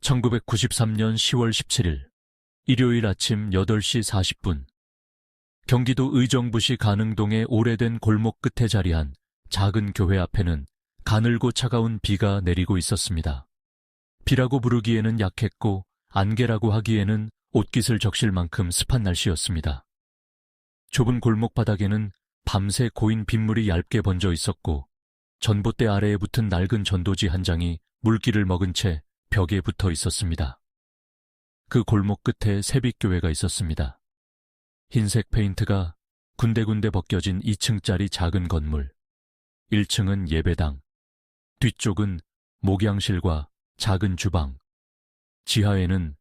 1993년 10월 17일 일요일 아침 8시 40분 경기도 의정부시 가능동의 오래된 골목 끝에 자리한 작은 교회 앞에는 가늘고 차가운 비가 내리고 있었습니다. 비라고 부르기에는 약했고 안개라고 하기에는 옷깃을 적실 만큼 습한 날씨였습니다. 좁은 골목 바닥에는 밤새 고인 빗물이 얇게 번져 있었고 전봇대 아래에 붙은 낡은 전도지 한 장이 물기를 먹은 채 벽에 붙어 있었습니다. 그 골목 끝에 세빛교회가 있었습니다. 흰색 페인트가 군데군데 벗겨진 2층짜리 작은 건물. 1층은 예배당, 뒤쪽은 목양실과 작은 주방, 지하에는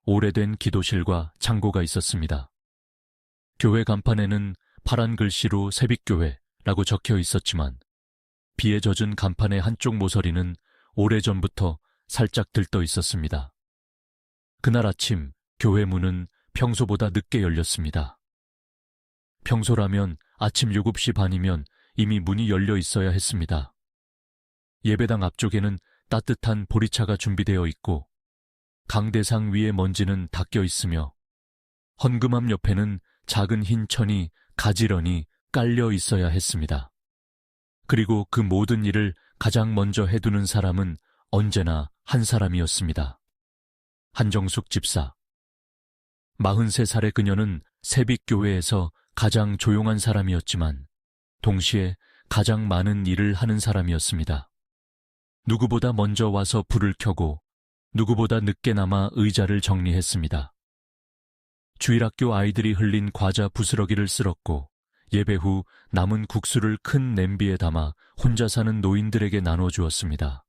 오래된 기도실과 창고가 있었습니다. 교회 간판에는 파란 글씨로 세빛교회라고 적혀 있었지만 비에 젖은 간판의 한쪽 모서리는 오래전부터 살짝 들떠 있었습니다. 그날 아침 교회 문은 평소보다 늦게 열렸습니다. 평소라면 아침 7시 반이면 이미 문이 열려 있어야 했습니다. 예배당 앞쪽에는 따뜻한 보리차가 준비되어 있고 강대상 위에 먼지는 닦여 있으며 헌금함 옆에는 작은 흰 천이 가지런히 깔려 있어야 했습니다. 그리고 그 모든 일을 가장 먼저 해두는 사람은 언제나 한 사람이었습니다. 한정숙 집사. 43살의 그녀는 세빛교회에서 가장 조용한 사람이었지만 동시에 가장 많은 일을 하는 사람이었습니다. 누구보다 먼저 와서 불을 켜고 누구보다 늦게나마 의자를 정리했습니다. 주일학교 아이들이 흘린 과자 부스러기를 쓸었고 예배 후 남은 국수를 큰 냄비에 담아 혼자 사는 노인들에게 나눠주었습니다.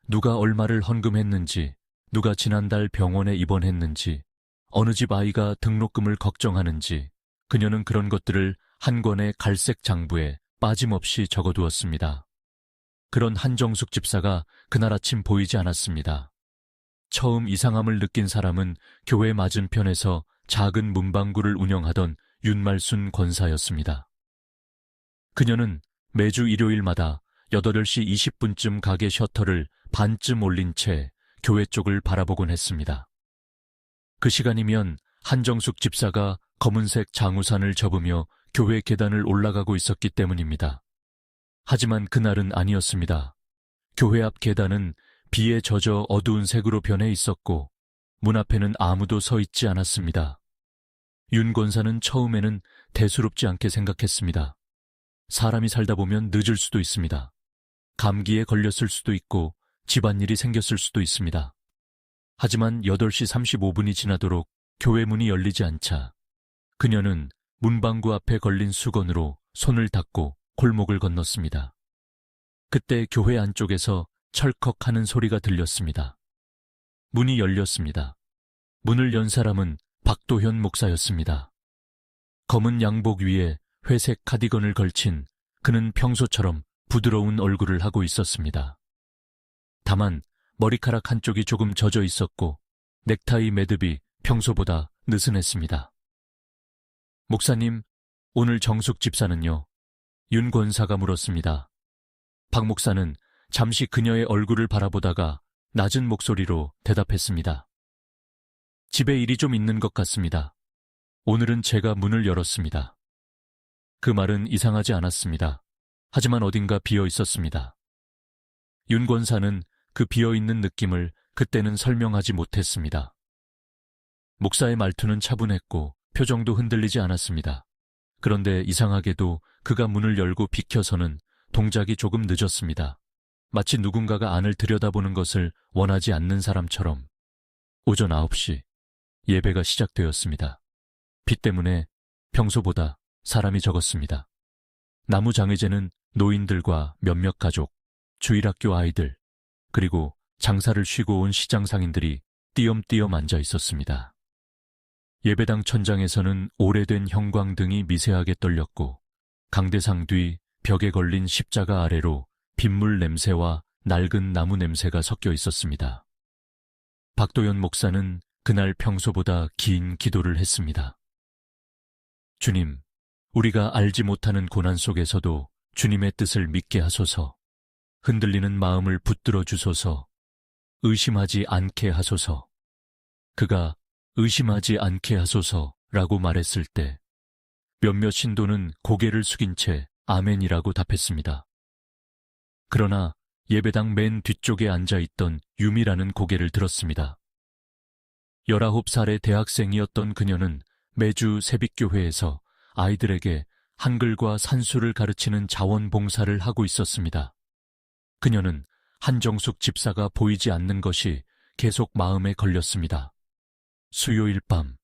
누가 얼마를 헌금했는지, 누가 지난달 병원에 입원했는지, 어느 집 아이가 등록금을 걱정하는지 그녀는 그런 것들을 한 권의 갈색 장부에 빠짐없이 적어두었습니다. 그런 한정숙 집사가 그날 아침 보이지 않았습니다. 처음 이상함을 느낀 사람은 교회 맞은편에서 작은 문방구를 운영하던 윤말순 권사였습니다. 그녀는 매주 일요일마다 8시 20분쯤 가게 셔터를 반쯤 올린 채 교회 쪽을 바라보곤 했습니다. 그 시간이면 한정숙 집사가 검은색 장우산을 접으며 교회 계단을 올라가고 있었기 때문입니다. 하지만 그날은 아니었습니다. 교회 앞 계단은 비에 젖어 어두운 색으로 변해 있었고 문 앞에는 아무도 서 있지 않았습니다. 윤 권사는 처음에는 대수롭지 않게 생각했습니다. 사람이 살다 보면 늦을 수도 있습니다. 감기에 걸렸을 수도 있고 집안일이 생겼을 수도 있습니다. 하지만 8시 35분이 지나도록 교회 문이 열리지 않자 그녀는 문방구 앞에 걸린 수건으로 손을 닦고 골목을 건넜습니다. 그때 교회 안쪽에서 철컥하는 소리가 들렸습니다. 문이 열렸습니다. 문을 연 사람은 박도현 목사였습니다. 검은 양복 위에 회색 카디건을 걸친 그는 평소처럼 부드러운 얼굴을 하고 있었습니다. 다만 머리카락 한쪽이 조금 젖어 있었고 넥타이 매듭이 평소보다 느슨했습니다. 목사님, 오늘 정숙 집사는요? 윤 권사가 물었습니다. 박 목사는 잠시 그녀의 얼굴을 바라보다가 낮은 목소리로 대답했습니다. 집에 일이 좀 있는 것 같습니다. 오늘은 제가 문을 열었습니다. 그 말은 이상하지 않았습니다. 하지만 어딘가 비어 있었습니다. 윤 권사는 그 비어있는 느낌을 그때는 설명하지 못했습니다. 목사의 말투는 차분했고 표정도 흔들리지 않았습니다. 그런데 이상하게도 그가 문을 열고 비켜서는 동작이 조금 늦었습니다. 마치 누군가가 안을 들여다보는 것을 원하지 않는 사람처럼. 오전 9시 예배가 시작되었습니다. 비 때문에 평소보다 사람이 적었습니다. 나무 장의제는 노인들과 몇몇 가족, 주일학교 아이들, 그리고 장사를 쉬고 온 시장 상인들이 띄엄띄엄 앉아 있었습니다. 예배당 천장에서는 오래된 형광등이 미세하게 떨렸고 강대상 뒤 벽에 걸린 십자가 아래로 빗물 냄새와 낡은 나무 냄새가 섞여 있었습니다. 박도현 목사는 그날 평소보다 긴 기도를 했습니다. 주님, 우리가 알지 못하는 고난 속에서도 주님의 뜻을 믿게 하소서. 흔들리는 마음을 붙들어 주소서. 의심하지 않게 하소서. 그가 의심하지 않게 하소서라고 말했을 때 몇몇 신도는 고개를 숙인 채 아멘이라고 답했습니다. 그러나 예배당 맨 뒤쪽에 앉아있던 유미라는 고개를 들었습니다. 19살의 대학생이었던 그녀는 매주 새벽교회에서 아이들에게 한글과 산수를 가르치는 자원봉사를 하고 있었습니다. 그녀는 한정숙 집사가 보이지 않는 것이 계속 마음에 걸렸습니다. 수요일 밤,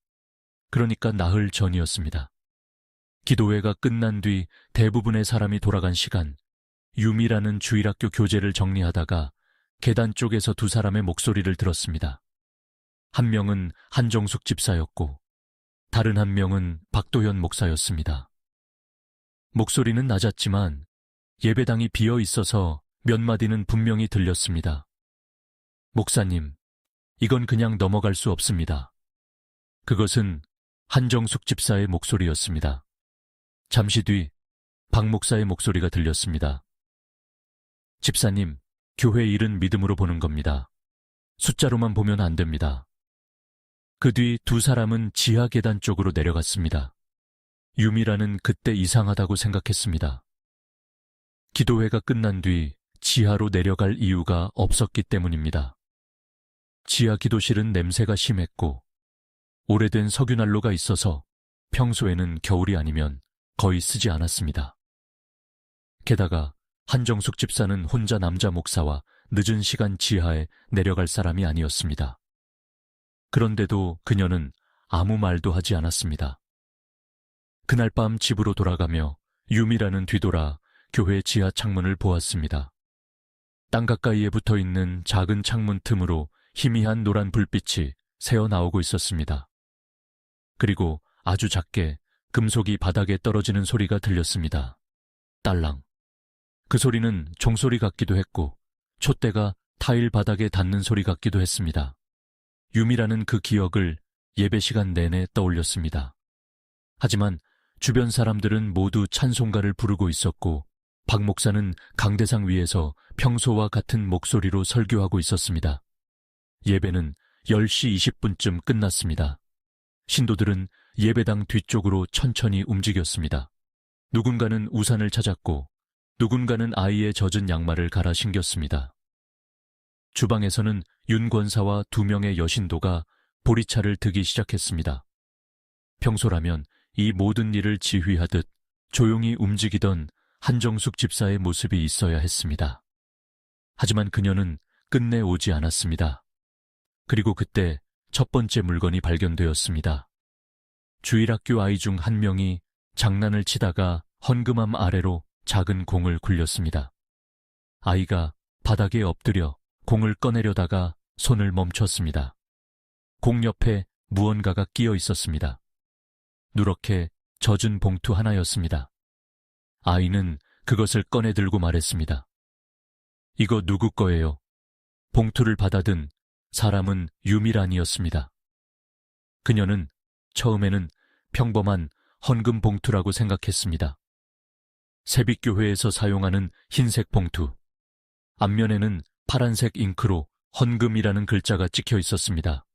그러니까 나흘 전이었습니다. 기도회가 끝난 뒤 대부분의 사람이 돌아간 시간, 유미라는 주일학교 교재를 정리하다가 계단 쪽에서 두 사람의 목소리를 들었습니다. 한 명은 한정숙 집사였고 다른 한 명은 박도현 목사였습니다. 목소리는 낮았지만 예배당이 비어 있어서 몇 마디는 분명히 들렸습니다. 목사님, 이건 그냥 넘어갈 수 없습니다. 그것은 한정숙 집사의 목소리였습니다. 잠시 뒤 박 목사의 목소리가 들렸습니다. 집사님, 교회 일은 믿음으로 보는 겁니다. 숫자로만 보면 안 됩니다. 그 뒤 두 사람은 지하 계단 쪽으로 내려갔습니다. 유미라는 그때 이상하다고 생각했습니다. 기도회가 끝난 뒤 지하로 내려갈 이유가 없었기 때문입니다. 지하 기도실은 냄새가 심했고 오래된 석유난로가 있어서 평소에는 겨울이 아니면 거의 쓰지 않았습니다. 게다가 한정숙 집사는 혼자 남자 목사와 늦은 시간 지하에 내려갈 사람이 아니었습니다. 그런데도 그녀는 아무 말도 하지 않았습니다. 그날 밤 집으로 돌아가며 유미라는 뒤돌아 교회 지하 창문을 보았습니다. 땅 가까이에 붙어있는 작은 창문 틈으로 희미한 노란 불빛이 새어나오고 있었습니다. 그리고 아주 작게 금속이 바닥에 떨어지는 소리가 들렸습니다. 딸랑. 그 소리는 종소리 같기도 했고 촛대가 타일 바닥에 닿는 소리 같기도 했습니다. 유미라는 그 기억을 예배 시간 내내 떠올렸습니다. 하지만 주변 사람들은 모두 찬송가를 부르고 있었고 박 목사는 강대상 위에서 평소와 같은 목소리로 설교하고 있었습니다. 예배는 10시 20분쯤 끝났습니다. 신도들은 예배당 뒤쪽으로 천천히 움직였습니다. 누군가는 우산을 찾았고 누군가는 아이의 젖은 양말을 갈아 신겼습니다. 주방에서는 윤 권사와 2명의 여신도가 보리차를 드기 시작했습니다. 평소라면 이 모든 일을 지휘하듯 조용히 움직이던 한정숙 집사의 모습이 있어야 했습니다. 하지만 그녀는 끝내 오지 않았습니다. 그리고 그때 첫 번째 물건이 발견되었습니다. 주일학교 아이 중 한 명이 장난을 치다가 헌금함 아래로 작은 공을 굴렸습니다. 아이가 바닥에 엎드려 공을 꺼내려다가 손을 멈췄습니다. 공 옆에 무언가가 끼어 있었습니다. 누렇게 젖은 봉투 하나였습니다. 아이는 그것을 꺼내 들고 말했습니다. 이거 누구 거예요? 봉투를 받아든 사람은 유미란이었습니다. 그녀는 처음에는 평범한 헌금 봉투라고 생각했습니다. 새빛교회에서 사용하는 흰색 봉투. 앞면에는 파란색 잉크로 헌금이라는 글자가 찍혀 있었습니다.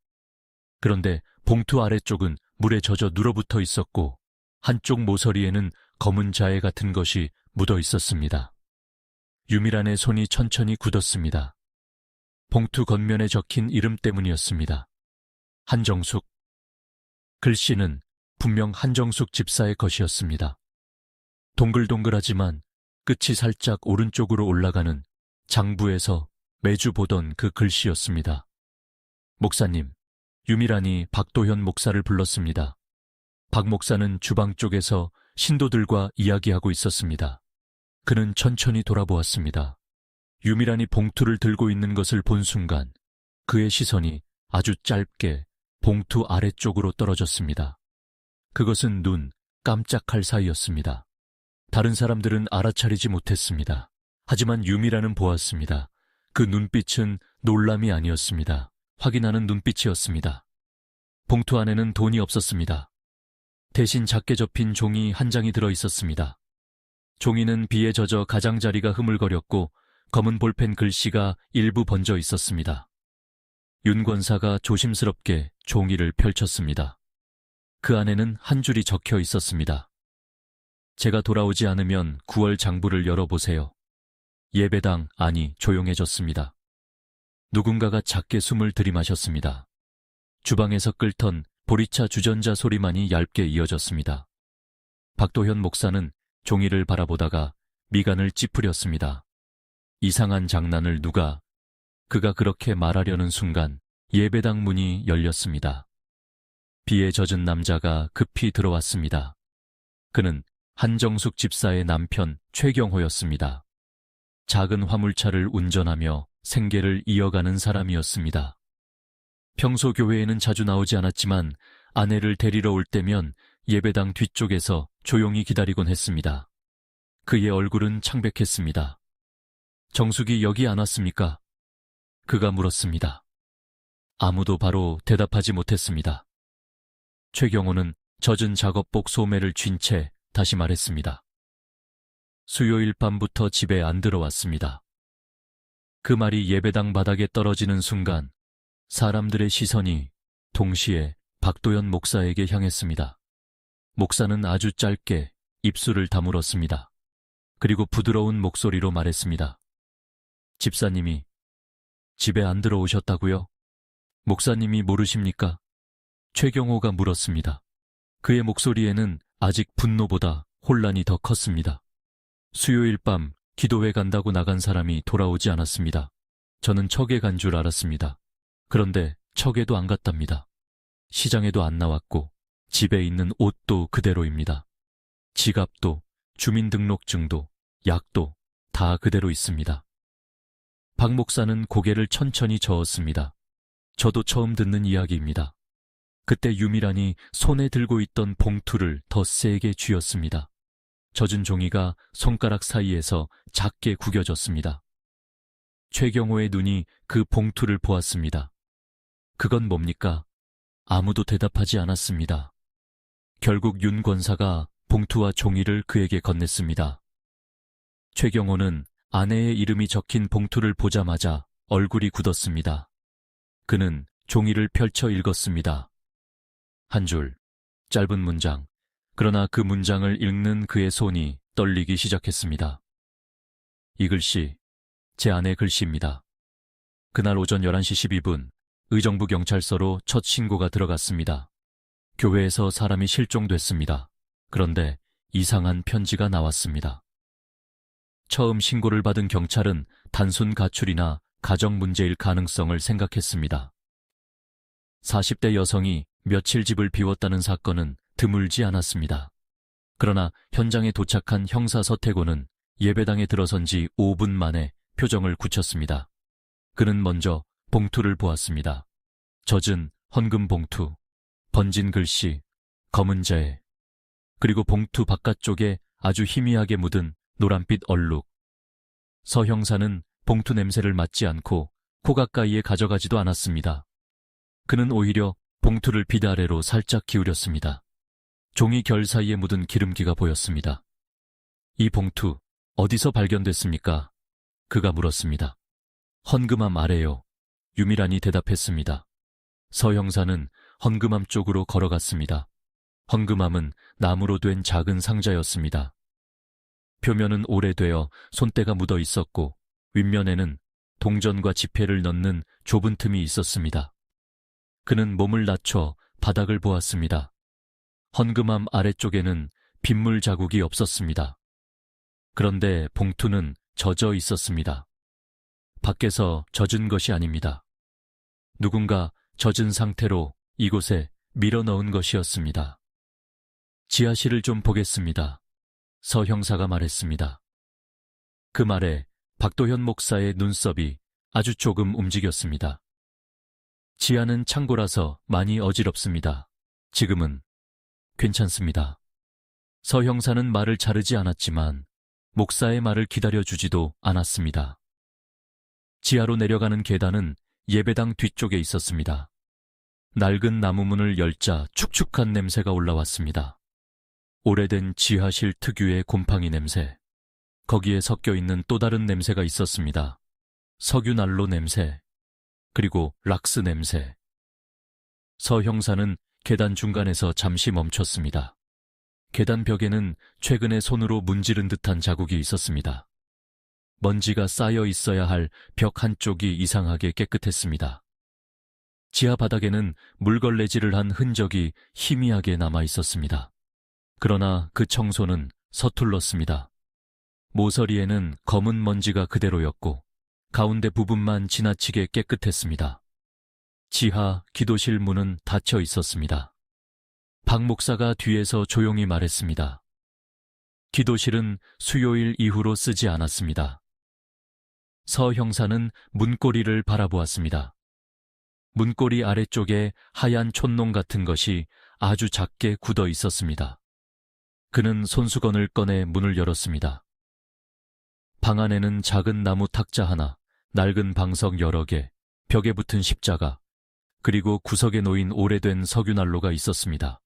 그런데 봉투 아래쪽은 물에 젖어 눌어붙어 있었고 한쪽 모서리에는 검은 자해 같은 것이 묻어 있었습니다. 유미란의 손이 천천히 굳었습니다. 봉투 겉면에 적힌 이름 때문이었습니다. 한정숙. 글씨는 분명 한정숙 집사의 것이었습니다. 동글동글하지만 끝이 살짝 오른쪽으로 올라가는 장부에서 매주 보던 그 글씨였습니다. 목사님, 유미란이 박도현 목사를 불렀습니다. 박 목사는 주방 쪽에서 신도들과 이야기하고 있었습니다. 그는 천천히 돌아보았습니다. 유미란이 봉투를 들고 있는 것을 본 순간 그의 시선이 아주 짧게 봉투 아래쪽으로 떨어졌습니다. 그것은 눈 깜짝할 사이였습니다. 다른 사람들은 알아차리지 못했습니다. 하지만 유미란은 보았습니다. 그 눈빛은 놀람이 아니었습니다. 확인하는 눈빛이었습니다. 봉투 안에는 돈이 없었습니다. 대신 작게 접힌 종이 한 장이 들어 있었습니다. 종이는 비에 젖어 가장자리가 흐물거렸고 검은 볼펜 글씨가 일부 번져 있었습니다. 윤 권사가 조심스럽게 종이를 펼쳤습니다. 그 안에는 한 줄이 적혀 있었습니다. 제가 돌아오지 않으면 9월 장부를 열어보세요. 예배당 안이 조용해졌습니다. 누군가가 작게 숨을 들이마셨습니다. 주방에서 끓던 보리차 주전자 소리만이 얇게 이어졌습니다. 박도현 목사는 종이를 바라보다가 미간을 찌푸렸습니다. 이상한 장난을 누가... 그가 그렇게 말하려는 순간 예배당 문이 열렸습니다. 비에 젖은 남자가 급히 들어왔습니다. 그는 한정숙 집사의 남편 최경호였습니다. 작은 화물차를 운전하며 생계를 이어가는 사람이었습니다. 평소 교회에는 자주 나오지 않았지만 아내를 데리러 올 때면 예배당 뒤쪽에서 조용히 기다리곤 했습니다. 그의 얼굴은 창백했습니다. 정숙이 여기 안 왔습니까? 그가 물었습니다. 아무도 바로 대답하지 못했습니다. 최경호는 젖은 작업복 소매를 쥔 채 다시 말했습니다. 수요일 밤부터 집에 안 들어왔습니다. 그 말이 예배당 바닥에 떨어지는 순간 사람들의 시선이 동시에 박도현 목사에게 향했습니다. 목사는 아주 짧게 입술을 다물었습니다. 그리고 부드러운 목소리로 말했습니다. 집사님이 집에 안 들어오셨다고요? 목사님이 모르십니까? 최경호가 물었습니다. 그의 목소리에는 아직 분노보다 혼란이 더 컸습니다. 수요일 밤 기도회 간다고 나간 사람이 돌아오지 않았습니다. 저는 척에 간 줄 알았습니다. 그런데 척에도 안 갔답니다. 시장에도 안 나왔고 집에 있는 옷도 그대로입니다. 지갑도 주민등록증도 약도 다 그대로 있습니다. 박 목사는 고개를 천천히 저었습니다. 저도 처음 듣는 이야기입니다. 그때 유미란이 손에 들고 있던 봉투를 더 세게 쥐었습니다. 젖은 종이가 손가락 사이에서 작게 구겨졌습니다. 최경호의 눈이 그 봉투를 보았습니다. 그건 뭡니까? 아무도 대답하지 않았습니다. 결국 윤 권사가 봉투와 종이를 그에게 건넸습니다. 최경호는 아내의 이름이 적힌 봉투를 보자마자 얼굴이 굳었습니다. 그는 종이를 펼쳐 읽었습니다. 한 줄, 짧은 문장. 그러나 그 문장을 읽는 그의 손이 떨리기 시작했습니다. 이 글씨, 제 아내 글씨입니다. 그날 오전 11시 12분, 의정부 경찰서로 첫 신고가 들어갔습니다. 교회에서 사람이 실종됐습니다. 그런데 이상한 편지가 나왔습니다. 처음 신고를 받은 경찰은 단순 가출이나 가정 문제일 가능성을 생각했습니다. 40대 여성이 며칠 집을 비웠다는 사건은 드물지 않았습니다. 그러나 현장에 도착한 형사 서태고는 예배당에 들어선 지 5분 만에 표정을 굳혔습니다. 그는 먼저 봉투를 보았습니다. 젖은 헌금 봉투, 번진 글씨, 검은 재, 그리고 봉투 바깥쪽에 아주 희미하게 묻은 노란빛 얼룩. 서 형사는 봉투 냄새를 맡지 않고 코 가까이에 가져가지도 않았습니다. 그는 오히려 봉투를 빛 아래로 살짝 기울였습니다. 종이 결 사이에 묻은 기름기가 보였습니다. 이 봉투 어디서 발견됐습니까? 그가 물었습니다. 헌금함 아래요. 유미란이 대답했습니다. 서 형사는 헌금함 쪽으로 걸어갔습니다. 헌금함은 나무로 된 작은 상자였습니다. 표면은 오래되어 손때가 묻어 있었고 윗면에는 동전과 지폐를 넣는 좁은 틈이 있었습니다. 그는 몸을 낮춰 바닥을 보았습니다. 헌금함 아래쪽에는 빗물 자국이 없었습니다. 그런데 봉투는 젖어 있었습니다. 밖에서 젖은 것이 아닙니다. 누군가 젖은 상태로 이곳에 밀어넣은 것이었습니다. 지하실을 좀 보겠습니다. 서 형사가 말했습니다. 그 말에 박도현 목사의 눈썹이 아주 조금 움직였습니다. 지하는 창고라서 많이 어지럽습니다. 지금은 괜찮습니다. 서 형사는 말을 자르지 않았지만 목사의 말을 기다려주지도 않았습니다. 지하로 내려가는 계단은 예배당 뒤쪽에 있었습니다. 낡은 나무문을 열자 축축한 냄새가 올라왔습니다. 오래된 지하실 특유의 곰팡이 냄새. 거기에 섞여 있는 또 다른 냄새가 있었습니다. 석유난로 냄새. 그리고 락스 냄새. 서 형사는 계단 중간에서 잠시 멈췄습니다. 계단 벽에는 최근에 손으로 문지른 듯한 자국이 있었습니다. 먼지가 쌓여 있어야 할 벽 한쪽이 이상하게 깨끗했습니다. 지하 바닥에는 물걸레질을 한 흔적이 희미하게 남아 있었습니다. 그러나 그 청소는 서툴렀습니다. 모서리에는 검은 먼지가 그대로였고 가운데 부분만 지나치게 깨끗했습니다. 지하 기도실 문은 닫혀 있었습니다. 박 목사가 뒤에서 조용히 말했습니다. 기도실은 수요일 이후로 쓰지 않았습니다. 서 형사는 문고리를 바라보았습니다. 문고리 아래쪽에 하얀 촛농 같은 것이 아주 작게 굳어 있었습니다. 그는 손수건을 꺼내 문을 열었습니다. 방 안에는 작은 나무 탁자 하나, 낡은 방석 여러 개, 벽에 붙은 십자가, 그리고 구석에 놓인 오래된 석유난로가 있었습니다.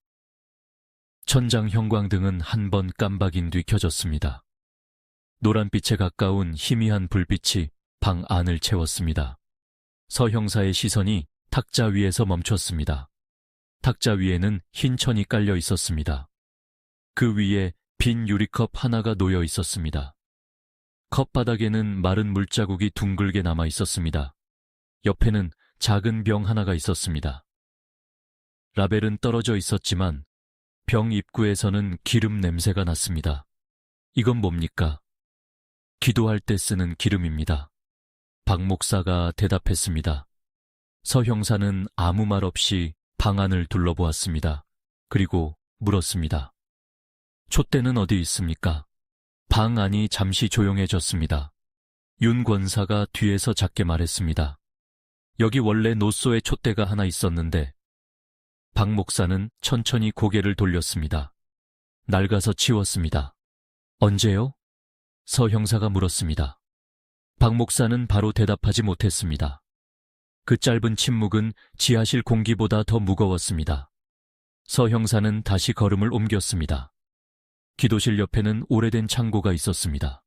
천장 형광등은 한 번 깜박인 뒤 켜졌습니다. 노란빛에 가까운 희미한 불빛이 방 안을 채웠습니다. 서 형사의 시선이 탁자 위에서 멈췄습니다. 탁자 위에는 흰 천이 깔려 있었습니다. 그 위에 빈 유리컵 하나가 놓여 있었습니다. 컵 바닥에는 마른 물자국이 둥글게 남아 있었습니다. 옆에는 작은 병 하나가 있었습니다. 라벨은 떨어져 있었지만 병 입구에서는 기름 냄새가 났습니다. 이건 뭡니까? 기도할 때 쓰는 기름입니다. 박 목사가 대답했습니다. 서 형사는 아무 말 없이 방 안을 둘러보았습니다. 그리고 물었습니다. 촛대는 어디 있습니까? 방 안이 잠시 조용해졌습니다. 윤 권사가 뒤에서 작게 말했습니다. 여기 원래 노소에 촛대가 하나 있었는데. 박 목사는 천천히 고개를 돌렸습니다. 낡아서 치웠습니다. 언제요? 서 형사가 물었습니다. 박 목사는 바로 대답하지 못했습니다. 그 짧은 침묵은 지하실 공기보다 더 무거웠습니다. 서 형사는 다시 걸음을 옮겼습니다. 기도실 옆에는 오래된 창고가 있었습니다.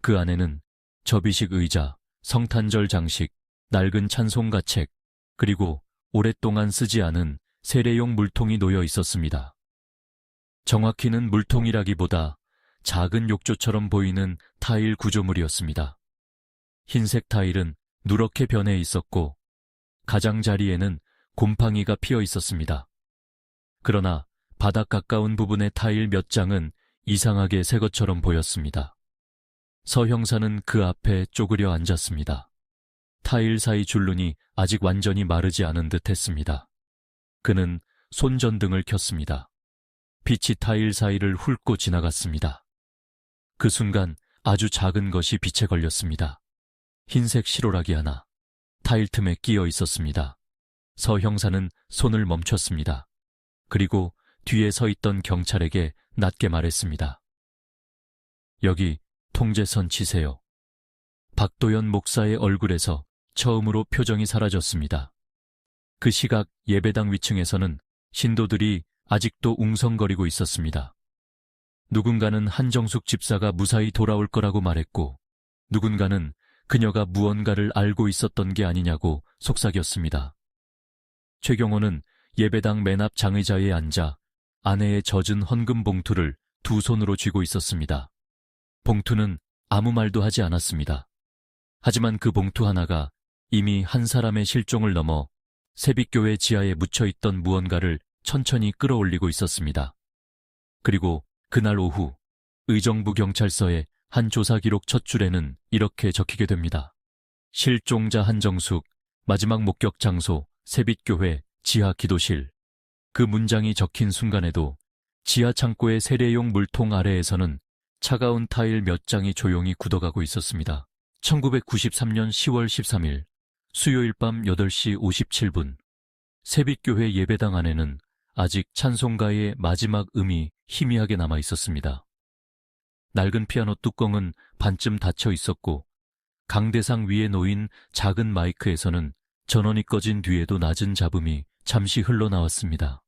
그 안에는 접이식 의자, 성탄절 장식, 낡은 찬송가책, 그리고 오랫동안 쓰지 않은 세례용 물통이 놓여 있었습니다. 정확히는 물통이라기보다 작은 욕조처럼 보이는 타일 구조물이었습니다. 흰색 타일은 누렇게 변해 있었고 가장자리에는 곰팡이가 피어 있었습니다. 그러나 바닥 가까운 부분의 타일 몇 장은 이상하게 새 것처럼 보였습니다. 서 형사는 그 앞에 쪼그려 앉았습니다. 타일 사이 줄눈이 아직 완전히 마르지 않은 듯 했습니다. 그는 손전등을 켰습니다. 빛이 타일 사이를 훑고 지나갔습니다. 그 순간 아주 작은 것이 빛에 걸렸습니다. 흰색 실오라기 하나, 타일 틈에 끼어 있었습니다. 서 형사는 손을 멈췄습니다. 그리고 뒤에 서 있던 경찰에게 낮게 말했습니다. 여기 통제선 치세요. 박도연 목사의 얼굴에서 처음으로 표정이 사라졌습니다. 그 시각 예배당 위층에서는 신도들이 아직도 웅성거리고 있었습니다. 누군가는 한정숙 집사가 무사히 돌아올 거라고 말했고 누군가는 그녀가 무언가를 알고 있었던 게 아니냐고 속삭였습니다. 최경호는 예배당 맨 앞 장의자에 앉아 아내의 젖은 헌금 봉투를 두 손으로 쥐고 있었습니다. 봉투는 아무 말도 하지 않았습니다. 하지만 그 봉투 하나가 이미 한 사람의 실종을 넘어 세빛교회 지하에 묻혀있던 무언가를 천천히 끌어올리고 있었습니다. 그리고 그날 오후 의정부 경찰서의 한 조사 기록 첫 줄에는 이렇게 적히게 됩니다. 실종자 한정숙, 마지막 목격 장소 세빛교회 지하 기도실. 그 문장이 적힌 순간에도 지하 창고의 세례용 물통 아래에서는 차가운 타일 몇 장이 조용히 굳어가고 있었습니다. 1993년 10월 13일 수요일 밤 8시 57분 세빛교회 예배당 안에는 아직 찬송가의 마지막 음이 희미하게 남아 있었습니다. 낡은 피아노 뚜껑은 반쯤 닫혀 있었고 강대상 위에 놓인 작은 마이크에서는 전원이 꺼진 뒤에도 낮은 잡음이 잠시 흘러나왔습니다.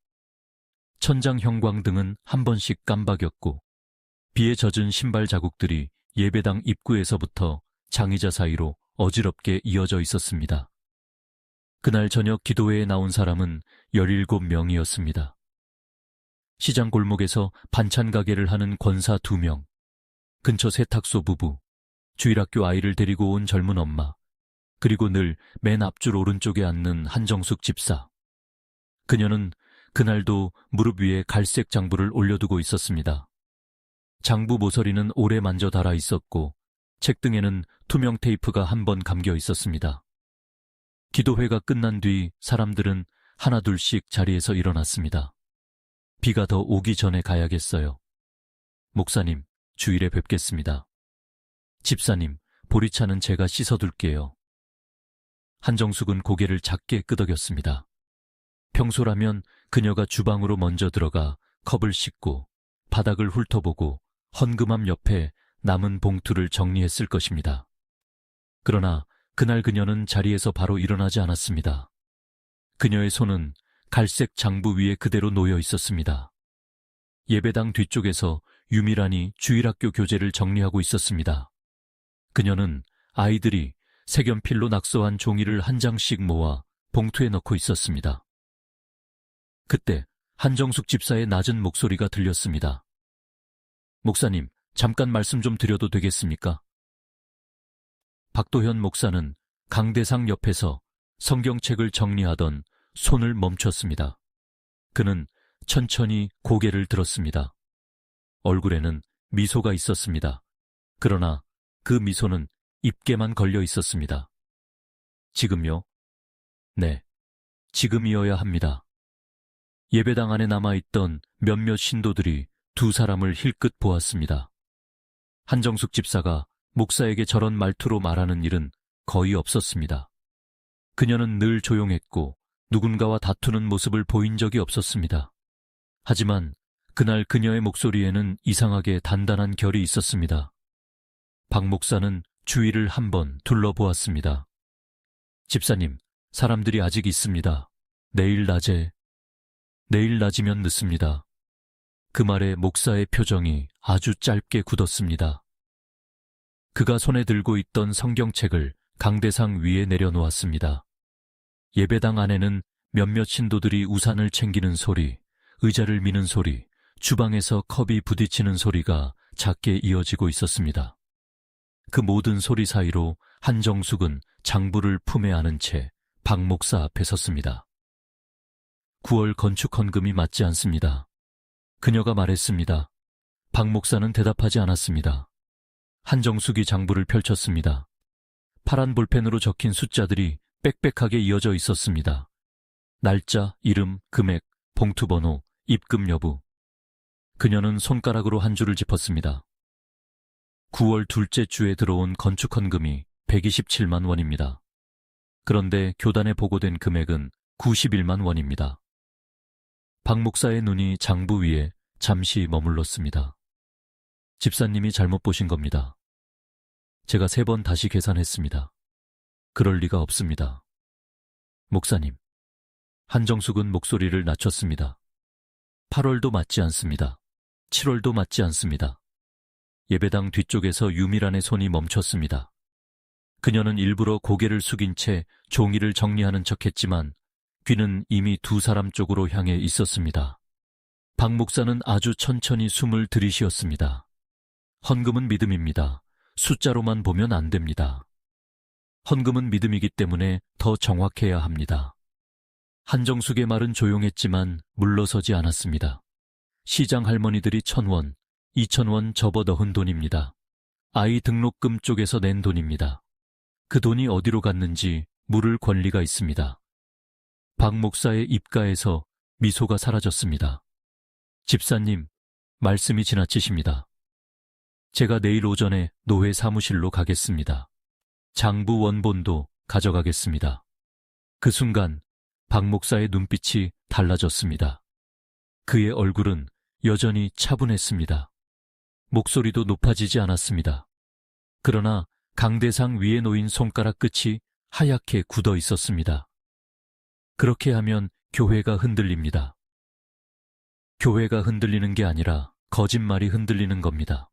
천장 형광등은 한 번씩 깜박였고 비에 젖은 신발 자국들이 예배당 입구에서부터 장의자 사이로 어지럽게 이어져 있었습니다. 그날 저녁 기도회에 나온 사람은 17명이었습니다. 시장 골목에서 반찬 가게를 하는 권사 2명, 근처 세탁소 부부, 주일학교 아이를 데리고 온 젊은 엄마, 그리고 늘 맨 앞줄 오른쪽에 앉는 한정숙 집사. 그녀는 그날도 무릎 위에 갈색 장부를 올려두고 있었습니다. 장부 모서리는 오래 만져 닳아 있었고 책등에는 투명 테이프가 한 번 감겨 있었습니다. 기도회가 끝난 뒤 사람들은 하나둘씩 자리에서 일어났습니다. 비가 더 오기 전에 가야겠어요. 목사님, 주일에 뵙겠습니다. 집사님, 보리차는 제가 씻어둘게요. 한정숙은 고개를 작게 끄덕였습니다. 평소라면 그녀가 주방으로 먼저 들어가 컵을 씻고 바닥을 훑어보고 헌금함 옆에 남은 봉투를 정리했을 것입니다. 그러나 그날 그녀는 자리에서 바로 일어나지 않았습니다. 그녀의 손은 갈색 장부 위에 그대로 놓여 있었습니다. 예배당 뒤쪽에서 유미란이 주일학교 교재를 정리하고 있었습니다. 그녀는 아이들이 색연필로 낙서한 종이를 한 장씩 모아 봉투에 넣고 있었습니다. 그때 한정숙 집사의 낮은 목소리가 들렸습니다. 목사님, 잠깐 말씀 좀 드려도 되겠습니까? 박도현 목사는 강대상 옆에서 성경책을 정리하던 손을 멈췄습니다. 그는 천천히 고개를 들었습니다. 얼굴에는 미소가 있었습니다. 그러나 그 미소는 입게만 걸려 있었습니다. 지금요? 네, 지금이어야 합니다. 예배당 안에 남아있던 몇몇 신도들이 2사람을 힐끗 보았습니다. 한정숙 집사가 목사에게 저런 말투로 말하는 일은 거의 없었습니다. 그녀는 늘 조용했고 누군가와 다투는 모습을 보인 적이 없었습니다. 하지만 그날 그녀의 목소리에는 이상하게 단단한 결이 있었습니다. 박 목사는 주위를 한번 둘러보았습니다. 집사님, 사람들이 아직 있습니다. 내일 낮이면 늦습니다. 그 말에 목사의 표정이 아주 짧게 굳었습니다. 그가 손에 들고 있던 성경책을 강대상 위에 내려놓았습니다. 예배당 안에는 몇몇 신도들이 우산을 챙기는 소리, 의자를 미는 소리, 주방에서 컵이 부딪히는 소리가 작게 이어지고 있었습니다. 그 모든 소리 사이로 한정숙은 장부를 품에 안은 채 박 목사 앞에 섰습니다. 9월 건축 헌금이 맞지 않습니다. 그녀가 말했습니다. 박 목사는 대답하지 않았습니다. 한정숙이 장부를 펼쳤습니다. 파란 볼펜으로 적힌 숫자들이 빽빽하게 이어져 있었습니다. 날짜, 이름, 금액, 봉투번호, 입금 여부. 그녀는 손가락으로 한 줄을 짚었습니다. 9월 둘째 주에 들어온 건축 헌금이 127만 원입니다. 그런데 교단에 보고된 금액은 91만 원입니다. 박 목사의 눈이 장부 위에 잠시 머물렀습니다. 집사님이 잘못 보신 겁니다. 제가 3번 다시 계산했습니다. 그럴 리가 없습니다. 목사님, 한정숙은 목소리를 낮췄습니다. 8월도 맞지 않습니다. 7월도 맞지 않습니다. 예배당 뒤쪽에서 유미란의 손이 멈췄습니다. 그녀는 일부러 고개를 숙인 채 종이를 정리하는 척했지만 귀는 이미 2사람 쪽으로 향해 있었습니다. 박 목사는 아주 천천히 숨을 들이쉬었습니다. 헌금은 믿음입니다. 숫자로만 보면 안 됩니다. 헌금은 믿음이기 때문에 더 정확해야 합니다. 한정숙의 말은 조용했지만 물러서지 않았습니다. 시장 할머니들이 1,000원, 2,000원 접어 넣은 돈입니다. 아이 등록금 쪽에서 낸 돈입니다. 그 돈이 어디로 갔는지 물을 권리가 있습니다. 박 목사의 입가에서 미소가 사라졌습니다. 집사님, 말씀이 지나치십니다. 제가 내일 오전에 노회 사무실로 가겠습니다. 장부 원본도 가져가겠습니다. 그 순간 박 목사의 눈빛이 달라졌습니다. 그의 얼굴은 여전히 차분했습니다. 목소리도 높아지지 않았습니다. 그러나 강대상 위에 놓인 손가락 끝이 하얗게 굳어 있었습니다. 그렇게 하면 교회가 흔들립니다. 교회가 흔들리는 게 아니라 거짓말이 흔들리는 겁니다.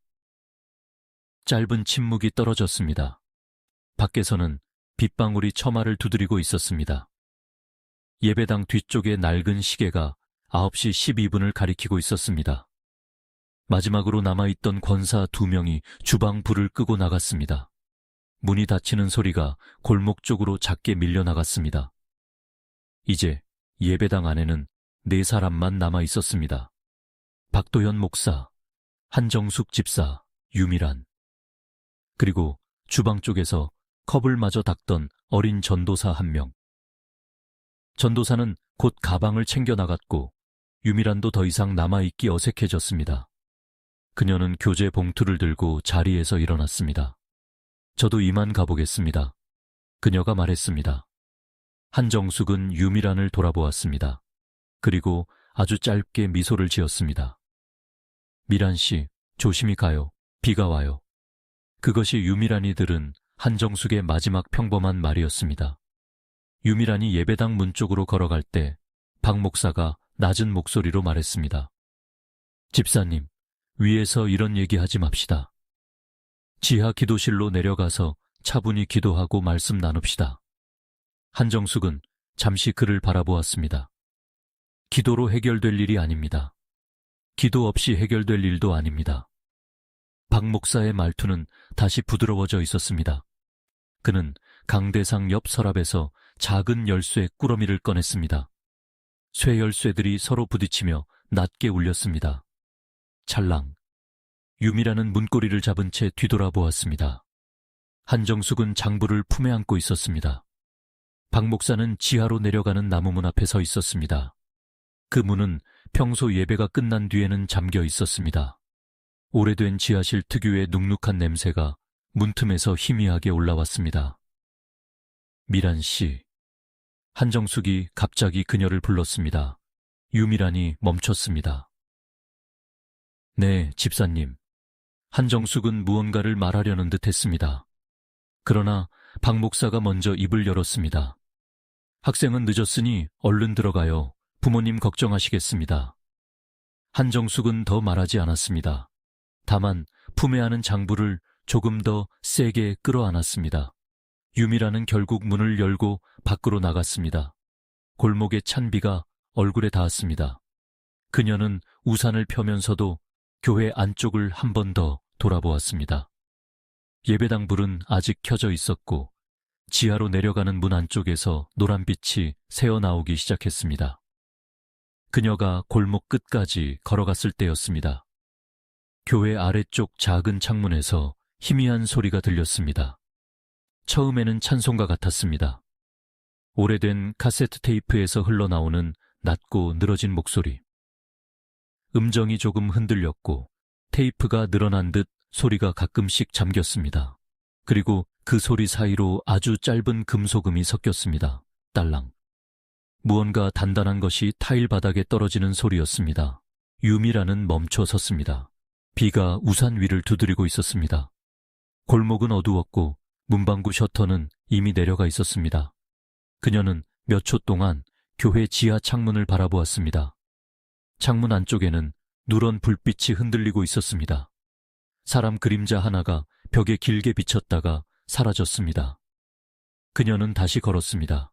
짧은 침묵이 떨어졌습니다. 밖에서는 빗방울이 처마를 두드리고 있었습니다. 예배당 뒤쪽에 낡은 시계가 9시 12분을 가리키고 있었습니다. 마지막으로 남아있던 권사 2명이 주방 불을 끄고 나갔습니다. 문이 닫히는 소리가 골목 쪽으로 작게 밀려나갔습니다. 이제 예배당 안에는 4사람만 남아 있었습니다. 박도현 목사, 한정숙 집사, 유미란. 그리고 주방 쪽에서 컵을 마저 닦던 어린 전도사 1명. 전도사는 곧 가방을 챙겨 나갔고 유미란도 더 이상 남아있기 어색해졌습니다. 그녀는 교재 봉투를 들고 자리에서 일어났습니다. 저도 이만 가보겠습니다. 그녀가 말했습니다. 한정숙은 유미란을 돌아보았습니다. 그리고 아주 짧게 미소를 지었습니다. 미란 씨, 조심히 가요. 비가 와요. 그것이 유미란이 들은 한정숙의 마지막 평범한 말이었습니다. 유미란이 예배당 문 쪽으로 걸어갈 때 박 목사가 낮은 목소리로 말했습니다. 집사님, 위에서 이런 얘기하지 맙시다. 지하 기도실로 내려가서 차분히 기도하고 말씀 나눕시다. 한정숙은 잠시 그를 바라보았습니다. 기도로 해결될 일이 아닙니다. 기도 없이 해결될 일도 아닙니다. 박 목사의 말투는 다시 부드러워져 있었습니다. 그는 강대상 옆 서랍에서 작은 열쇠 꾸러미를 꺼냈습니다. 쇠 열쇠들이 서로 부딪히며 낮게 울렸습니다. 찰랑. 유미라는 문고리를 잡은 채 뒤돌아보았습니다. 한정숙은 장부를 품에 안고 있었습니다. 박 목사는 지하로 내려가는 나무문 앞에 서 있었습니다. 그 문은 평소 예배가 끝난 뒤에는 잠겨 있었습니다. 오래된 지하실 특유의 눅눅한 냄새가 문틈에서 희미하게 올라왔습니다. 미란 씨. 한정숙이 갑자기 그녀를 불렀습니다. 유미란이 멈췄습니다. 네, 집사님. 한정숙은 무언가를 말하려는 듯 했습니다. 그러나 박 목사가 먼저 입을 열었습니다. 학생은 늦었으니 얼른 들어가요. 부모님 걱정하시겠습니다. 한정숙은 더 말하지 않았습니다. 다만 품에 안은 장부를 조금 더 세게 끌어안았습니다. 유미라는 결국 문을 열고 밖으로 나갔습니다. 골목의 찬 비가 얼굴에 닿았습니다. 그녀는 우산을 펴면서도 교회 안쪽을 한 번 더 돌아보았습니다. 예배당 불은 아직 켜져 있었고 지하로 내려가는 문 안쪽에서 노란빛이 새어나오기 시작했습니다. 그녀가 골목 끝까지 걸어갔을 때였습니다. 교회 아래쪽 작은 창문에서 희미한 소리가 들렸습니다. 처음에는 찬송가 같았습니다. 오래된 카세트 테이프에서 흘러나오는 낮고 늘어진 목소리. 음정이 조금 흔들렸고 테이프가 늘어난 듯 소리가 가끔씩 잠겼습니다. 그리고 그 소리 사이로 아주 짧은 금속음이 섞였습니다. 딸랑. 무언가 단단한 것이 타일 바닥에 떨어지는 소리였습니다. 유미라는 멈춰 섰습니다. 비가 우산 위를 두드리고 있었습니다. 골목은 어두웠고 문방구 셔터는 이미 내려가 있었습니다. 그녀는 몇 초 동안 교회 지하 창문을 바라보았습니다. 창문 안쪽에는 누런 불빛이 흔들리고 있었습니다. 사람 그림자 하나가 벽에 길게 비쳤다가 사라졌습니다. 그녀는 다시 걸었습니다.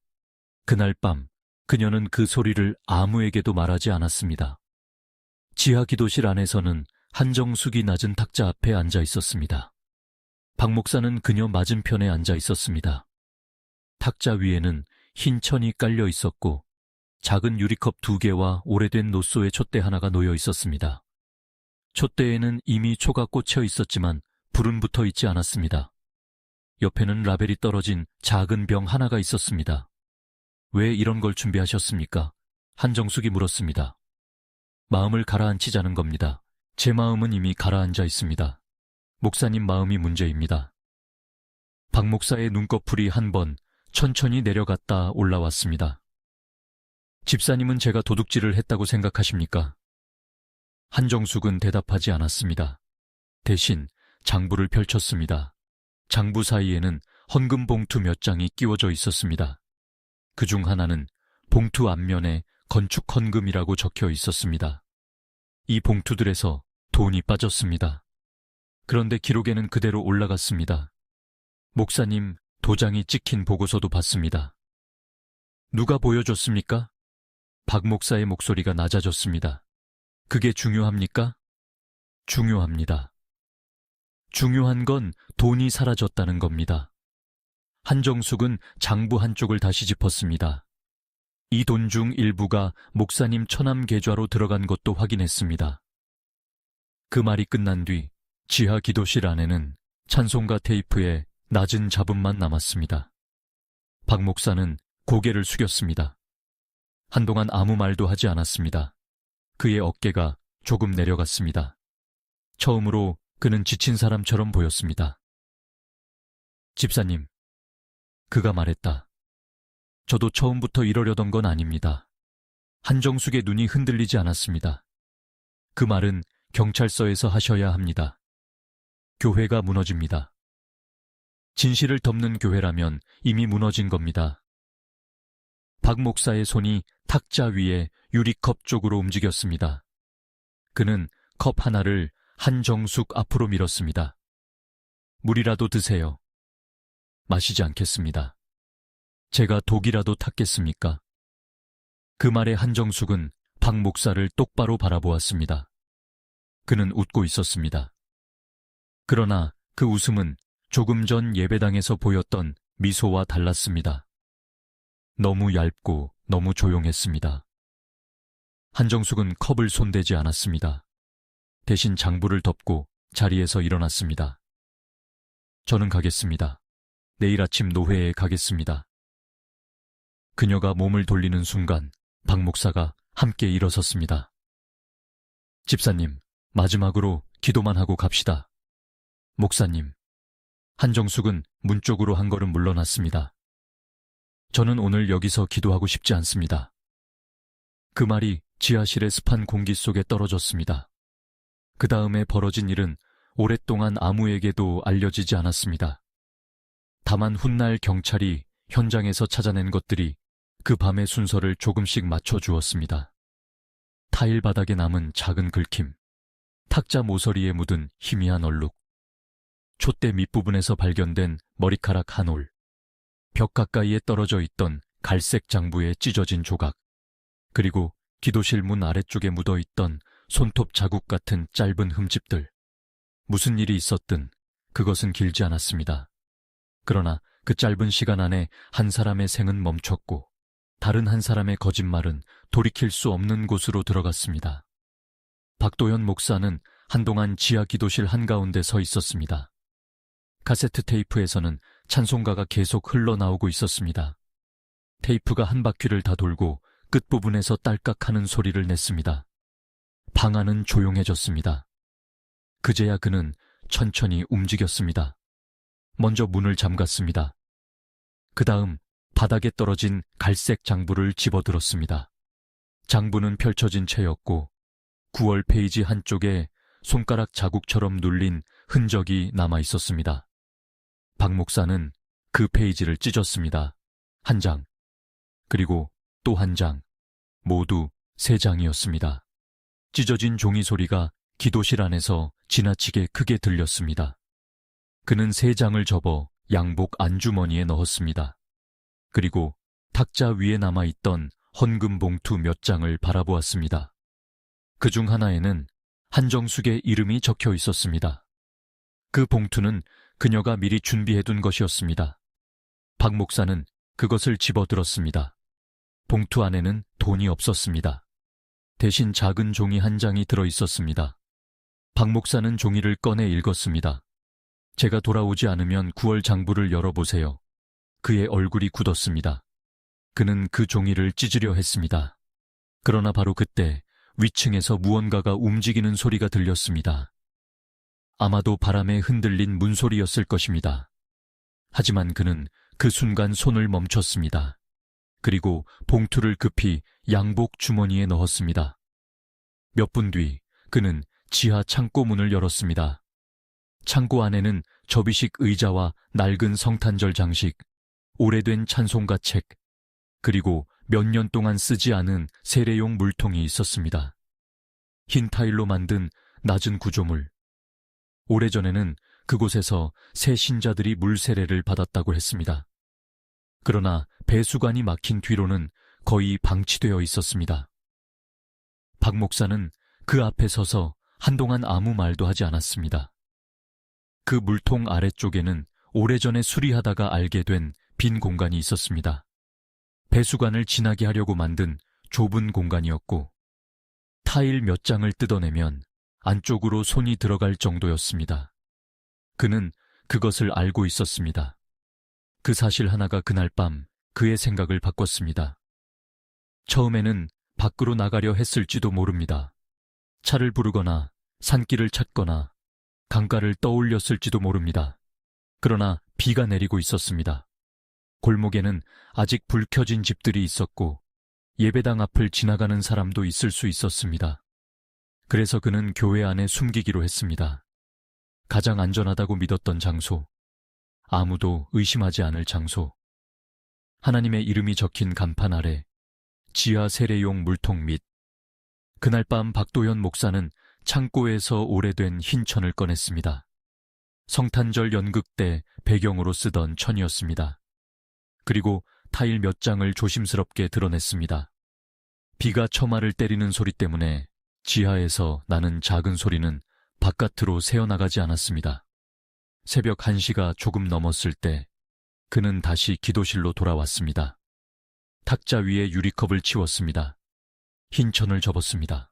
그날 밤 그녀는 그 소리를 아무에게도 말하지 않았습니다. 지하 기도실 안에서는 한정숙이 낮은 탁자 앞에 앉아 있었습니다. 박 목사는 그녀 맞은편에 앉아 있었습니다. 탁자 위에는 흰 천이 깔려 있었고 작은 유리컵 2개와 오래된 노소의 촛대 하나가 놓여 있었습니다. 촛대에는 이미 초가 꽂혀 있었지만 불은 붙어 있지 않았습니다. 옆에는 라벨이 떨어진 작은 병 하나가 있었습니다. 왜 이런 걸 준비하셨습니까? 한정숙이 물었습니다. 마음을 가라앉히자는 겁니다. 제 마음은 이미 가라앉아 있습니다. 목사님 마음이 문제입니다. 박 목사의 눈꺼풀이 한 번 천천히 내려갔다 올라왔습니다. 집사님은 제가 도둑질을 했다고 생각하십니까? 한정숙은 대답하지 않았습니다. 대신 장부를 펼쳤습니다. 장부 사이에는 헌금 봉투 몇 장이 끼워져 있었습니다. 그중 하나는 봉투 앞면에 건축 헌금이라고 적혀 있었습니다. 이 봉투들에서 돈이 빠졌습니다. 그런데 기록에는 그대로 올라갔습니다. 목사님 도장이 찍힌 보고서도 봤습니다. 누가 보여줬습니까? 박 목사의 목소리가 낮아졌습니다. 그게 중요합니까? 중요합니다. 중요한 건 돈이 사라졌다는 겁니다. 한정숙은 장부 한쪽을 다시 짚었습니다. 이 돈 중 일부가 목사님 처남 계좌로 들어간 것도 확인했습니다. 그 말이 끝난 뒤 지하 기도실 안에는 찬송가 테이프에 낮은 잡음만 남았습니다. 박 목사는 고개를 숙였습니다. 한동안 아무 말도 하지 않았습니다. 그의 어깨가 조금 내려갔습니다. 처음으로 그는 지친 사람처럼 보였습니다. 집사님, 그가 말했다. 저도 처음부터 이러려던 건 아닙니다. 한정숙의 눈이 흔들리지 않았습니다. 그 말은 경찰서에서 하셔야 합니다. 교회가 무너집니다. 진실을 덮는 교회라면 이미 무너진 겁니다. 박 목사의 손이 탁자 위에 유리컵 쪽으로 움직였습니다. 그는 컵 하나를 한정숙 앞으로 밀었습니다. 물이라도 드세요. 마시지 않겠습니다. 제가 독이라도 탔겠습니까? 그 말에 한정숙은 박 목사를 똑바로 바라보았습니다. 그는 웃고 있었습니다. 그러나 그 웃음은 조금 전 예배당에서 보였던 미소와 달랐습니다. 너무 얇고 너무 조용했습니다. 한정숙은 컵을 손대지 않았습니다. 대신 장부를 덮고 자리에서 일어났습니다. 저는 가겠습니다. 내일 아침 노회에 가겠습니다. 그녀가 몸을 돌리는 순간 박 목사가 함께 일어섰습니다. 집사님, 마지막으로 기도만 하고 갑시다. 목사님. 한정숙은 문 쪽으로 한 걸음 물러났습니다. 저는 오늘 여기서 기도하고 싶지 않습니다. 그 말이 지하실의 습한 공기 속에 떨어졌습니다. 그 다음에 벌어진 일은 오랫동안 아무에게도 알려지지 않았습니다. 다만 훗날 경찰이 현장에서 찾아낸 것들이 그 밤의 순서를 조금씩 맞춰주었습니다. 타일 바닥에 남은 작은 긁힘, 탁자 모서리에 묻은 희미한 얼룩, 촛대 밑부분에서 발견된 머리카락 한 올, 벽 가까이에 떨어져 있던 갈색 장부에 찢어진 조각, 그리고 기도실 문 아래쪽에 묻어있던 손톱 자국 같은 짧은 흠집들. 무슨 일이 있었든 그것은 길지 않았습니다. 그러나 그 짧은 시간 안에 한 사람의 생은 멈췄고 다른 한 사람의 거짓말은 돌이킬 수 없는 곳으로 들어갔습니다. 박도현 목사는 한동안 지하 기도실 한가운데 서 있었습니다. 카세트 테이프에서는 찬송가가 계속 흘러나오고 있었습니다. 테이프가 한 바퀴를 다 돌고 끝부분에서 딸깍하는 소리를 냈습니다. 방 안은 조용해졌습니다. 그제야 그는 천천히 움직였습니다. 먼저 문을 잠갔습니다. 그 다음 바닥에 떨어진 갈색 장부를 집어들었습니다. 장부는 펼쳐진 채였고 9월 페이지 한쪽에 손가락 자국처럼 눌린 흔적이 남아 있었습니다. 박 목사는 그 페이지를 찢었습니다. 한 장, 그리고 또 한 장, 모두 3장이었습니다. 찢어진 종이 소리가 기도실 안에서 지나치게 크게 들렸습니다. 그는 3장을 접어 양복 안주머니에 넣었습니다. 그리고 탁자 위에 남아있던 헌금 봉투 몇 장을 바라보았습니다. 그중 하나에는 한정숙의 이름이 적혀 있었습니다. 그 봉투는 그녀가 미리 준비해둔 것이었습니다. 박 목사는 그것을 집어들었습니다. 봉투 안에는 돈이 없었습니다. 대신 작은 종이 한 장이 들어있었습니다. 박 목사는 종이를 꺼내 읽었습니다. 제가 돌아오지 않으면 9월 장부를 열어보세요. 그의 얼굴이 굳었습니다. 그는 그 종이를 찢으려 했습니다. 그러나 바로 그때 위층에서 무언가가 움직이는 소리가 들렸습니다. 아마도 바람에 흔들린 문소리였을 것입니다. 하지만 그는 그 순간 손을 멈췄습니다. 그리고 봉투를 급히 양복 주머니에 넣었습니다. 몇 분 뒤 그는 지하 창고 문을 열었습니다. 창고 안에는 접이식 의자와 낡은 성탄절 장식, 오래된 찬송가 책, 그리고 몇 년 동안 쓰지 않은 세례용 물통이 있었습니다. 흰 타일로 만든 낮은 구조물. 오래전에는 그곳에서 새 신자들이 물 세례를 받았다고 했습니다. 그러나 배수관이 막힌 뒤로는 거의 방치되어 있었습니다. 박 목사는 그 앞에 서서 한동안 아무 말도 하지 않았습니다. 그 물통 아래쪽에는 오래전에 수리하다가 알게 된 빈 공간이 있었습니다. 배수관을 지나게 하려고 만든 좁은 공간이었고 타일 몇 장을 뜯어내면 안쪽으로 손이 들어갈 정도였습니다. 그는 그것을 알고 있었습니다. 그 사실 하나가 그날 밤 그의 생각을 바꿨습니다. 처음에는 밖으로 나가려 했을지도 모릅니다. 차를 부르거나 산길을 찾거나 강가를 떠올렸을지도 모릅니다. 그러나 비가 내리고 있었습니다. 골목에는 아직 불 켜진 집들이 있었고 예배당 앞을 지나가는 사람도 있을 수 있었습니다. 그래서 그는 교회 안에 숨기기로 했습니다. 가장 안전하다고 믿었던 장소, 아무도 의심하지 않을 장소, 하나님의 이름이 적힌 간판 아래, 지하 세례용 물통 밑. 그날 밤 박도현 목사는 창고에서 오래된 흰 천을 꺼냈습니다. 성탄절 연극 때 배경으로 쓰던 천이었습니다. 그리고 타일 몇 장을 조심스럽게 드러냈습니다. 비가 처마를 때리는 소리 때문에 지하에서 나는 작은 소리는 바깥으로 새어나가지 않았습니다. 새벽 1시가 조금 넘었을 때 그는 다시 기도실로 돌아왔습니다. 탁자 위에 유리컵을 치웠습니다. 흰 천을 접었습니다.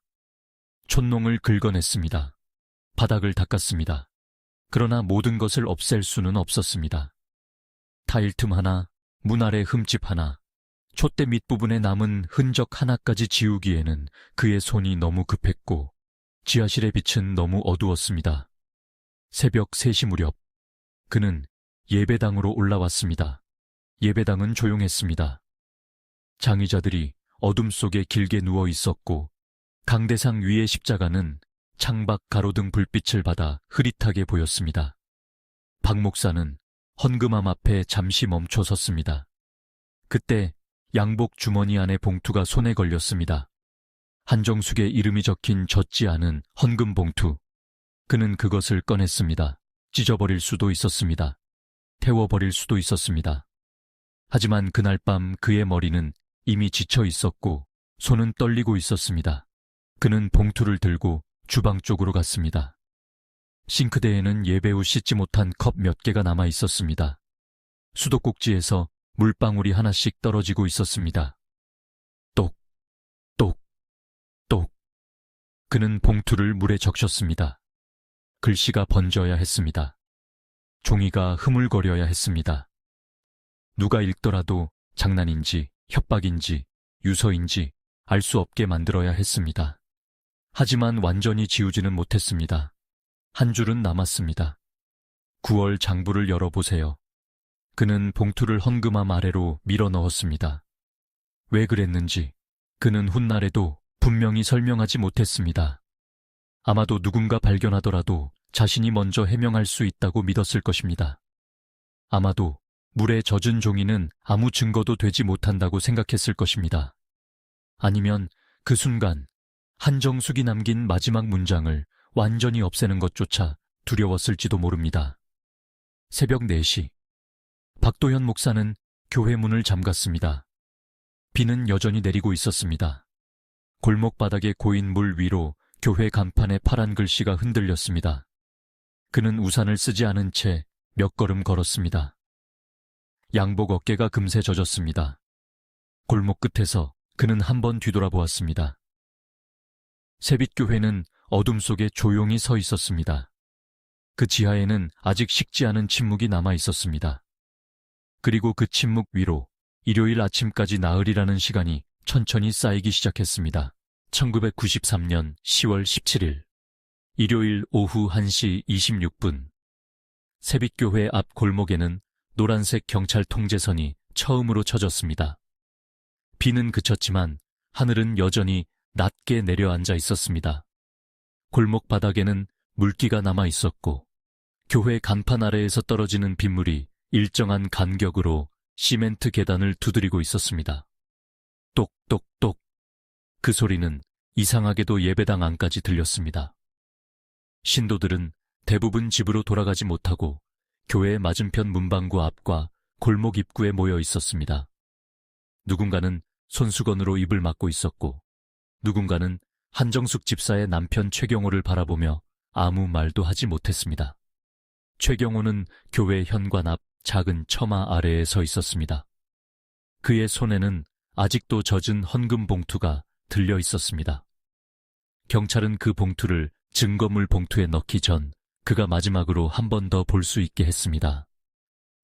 촛농을 긁어냈습니다. 바닥을 닦았습니다. 그러나 모든 것을 없앨 수는 없었습니다. 타일 틈 하나, 문 아래 흠집 하나, 촛대 밑부분에 남은 흔적 하나까지 지우기에는 그의 손이 너무 급했고 지하실의 빛은 너무 어두웠습니다. 새벽 3시 무렵 그는 예배당으로 올라왔습니다. 예배당은 조용했습니다. 장의자들이 어둠 속에 길게 누워 있었고 강대상 위의 십자가는 창밖 가로등 불빛을 받아 흐릿하게 보였습니다. 박 목사는 헌금함 앞에 잠시 멈춰 섰습니다. 그때 양복 주머니 안에 봉투가 손에 걸렸습니다. 한정숙의 이름이 적힌 젖지 않은 헌금 봉투. 그는 그것을 꺼냈습니다. 찢어버릴 수도 있었습니다. 태워버릴 수도 있었습니다. 하지만 그날 밤 그의 머리는 이미 지쳐 있었고 손은 떨리고 있었습니다. 그는 봉투를 들고 주방 쪽으로 갔습니다. 싱크대에는 예배 후 씻지 못한 컵 몇 개가 남아 있었습니다. 수도꼭지에서 물방울이 하나씩 떨어지고 있었습니다. 똑, 똑, 똑. 그는 봉투를 물에 적셨습니다. 글씨가 번져야 했습니다. 종이가 흐물거려야 했습니다. 누가 읽더라도 장난인지 협박인지 유서인지 알 수 없게 만들어야 했습니다. 하지만 완전히 지우지는 못했습니다. 한 줄은 남았습니다. 9월 장부를 열어보세요. 그는 봉투를 헌금함 아래로 밀어 넣었습니다. 왜 그랬는지 그는 훗날에도 분명히 설명하지 못했습니다. 아마도 누군가 발견하더라도 자신이 먼저 해명할 수 있다고 믿었을 것입니다. 아마도 물에 젖은 종이는 아무 증거도 되지 못한다고 생각했을 것입니다. 아니면 그 순간 한정숙이 남긴 마지막 문장을 완전히 없애는 것조차 두려웠을지도 모릅니다. 새벽 4시 박도현 목사는 교회 문을 잠갔습니다. 비는 여전히 내리고 있었습니다. 골목 바닥에 고인 물 위로 교회 간판의 파란 글씨가 흔들렸습니다. 그는 우산을 쓰지 않은 채 몇 걸음 걸었습니다. 양복 어깨가 금세 젖었습니다. 골목 끝에서 그는 한번 뒤돌아보았습니다. 새빛교회는 어둠 속에 조용히 서 있었습니다. 그 지하에는 아직 식지 않은 침묵이 남아 있었습니다. 그리고 그 침묵 위로 일요일 아침까지 나흘이라는 시간이 천천히 쌓이기 시작했습니다. 1993년 10월 17일 일요일 오후 1시 26분 새빛교회 앞 골목에는 노란색 경찰 통제선이 처음으로 쳐졌습니다. 비는 그쳤지만 하늘은 여전히 낮게 내려앉아 있었습니다. 골목 바닥에는 물기가 남아 있었고 교회 간판 아래에서 떨어지는 빗물이 일정한 간격으로 시멘트 계단을 두드리고 있었습니다. 똑똑똑. 그 소리는 이상하게도 예배당 안까지 들렸습니다. 신도들은 대부분 집으로 돌아가지 못하고 교회 맞은편 문방구 앞과 골목 입구에 모여 있었습니다. 누군가는 손수건으로 입을 막고 있었고 누군가는 한정숙 집사의 남편 최경호를 바라보며 아무 말도 하지 못했습니다. 최경호는 교회 현관 앞 작은 처마 아래에 서 있었습니다. 그의 손에는 아직도 젖은 헌금 봉투가 들려 있었습니다. 경찰은 그 봉투를 증거물 봉투에 넣기 전 그가 마지막으로 한 번 더 볼 수 있게 했습니다.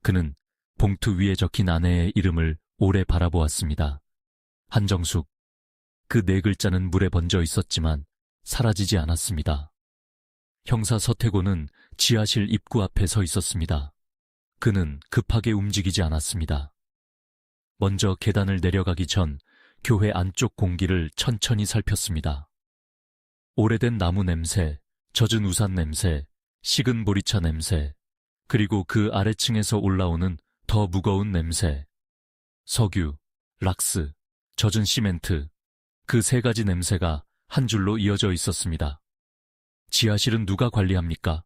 그는 봉투 위에 적힌 아내의 이름을 오래 바라보았습니다. 한정숙. 그 네 글자는 물에 번져 있었지만 사라지지 않았습니다. 형사 서태고는 지하실 입구 앞에 서 있었습니다. 그는 급하게 움직이지 않았습니다. 먼저 계단을 내려가기 전 교회 안쪽 공기를 천천히 살폈습니다. 오래된 나무 냄새, 젖은 우산 냄새, 식은 보리차 냄새, 그리고 그 아래층에서 올라오는 더 무거운 냄새. 석유, 락스, 젖은 시멘트, 그 세 가지 냄새가 한 줄로 이어져 있었습니다. 지하실은 누가 관리합니까?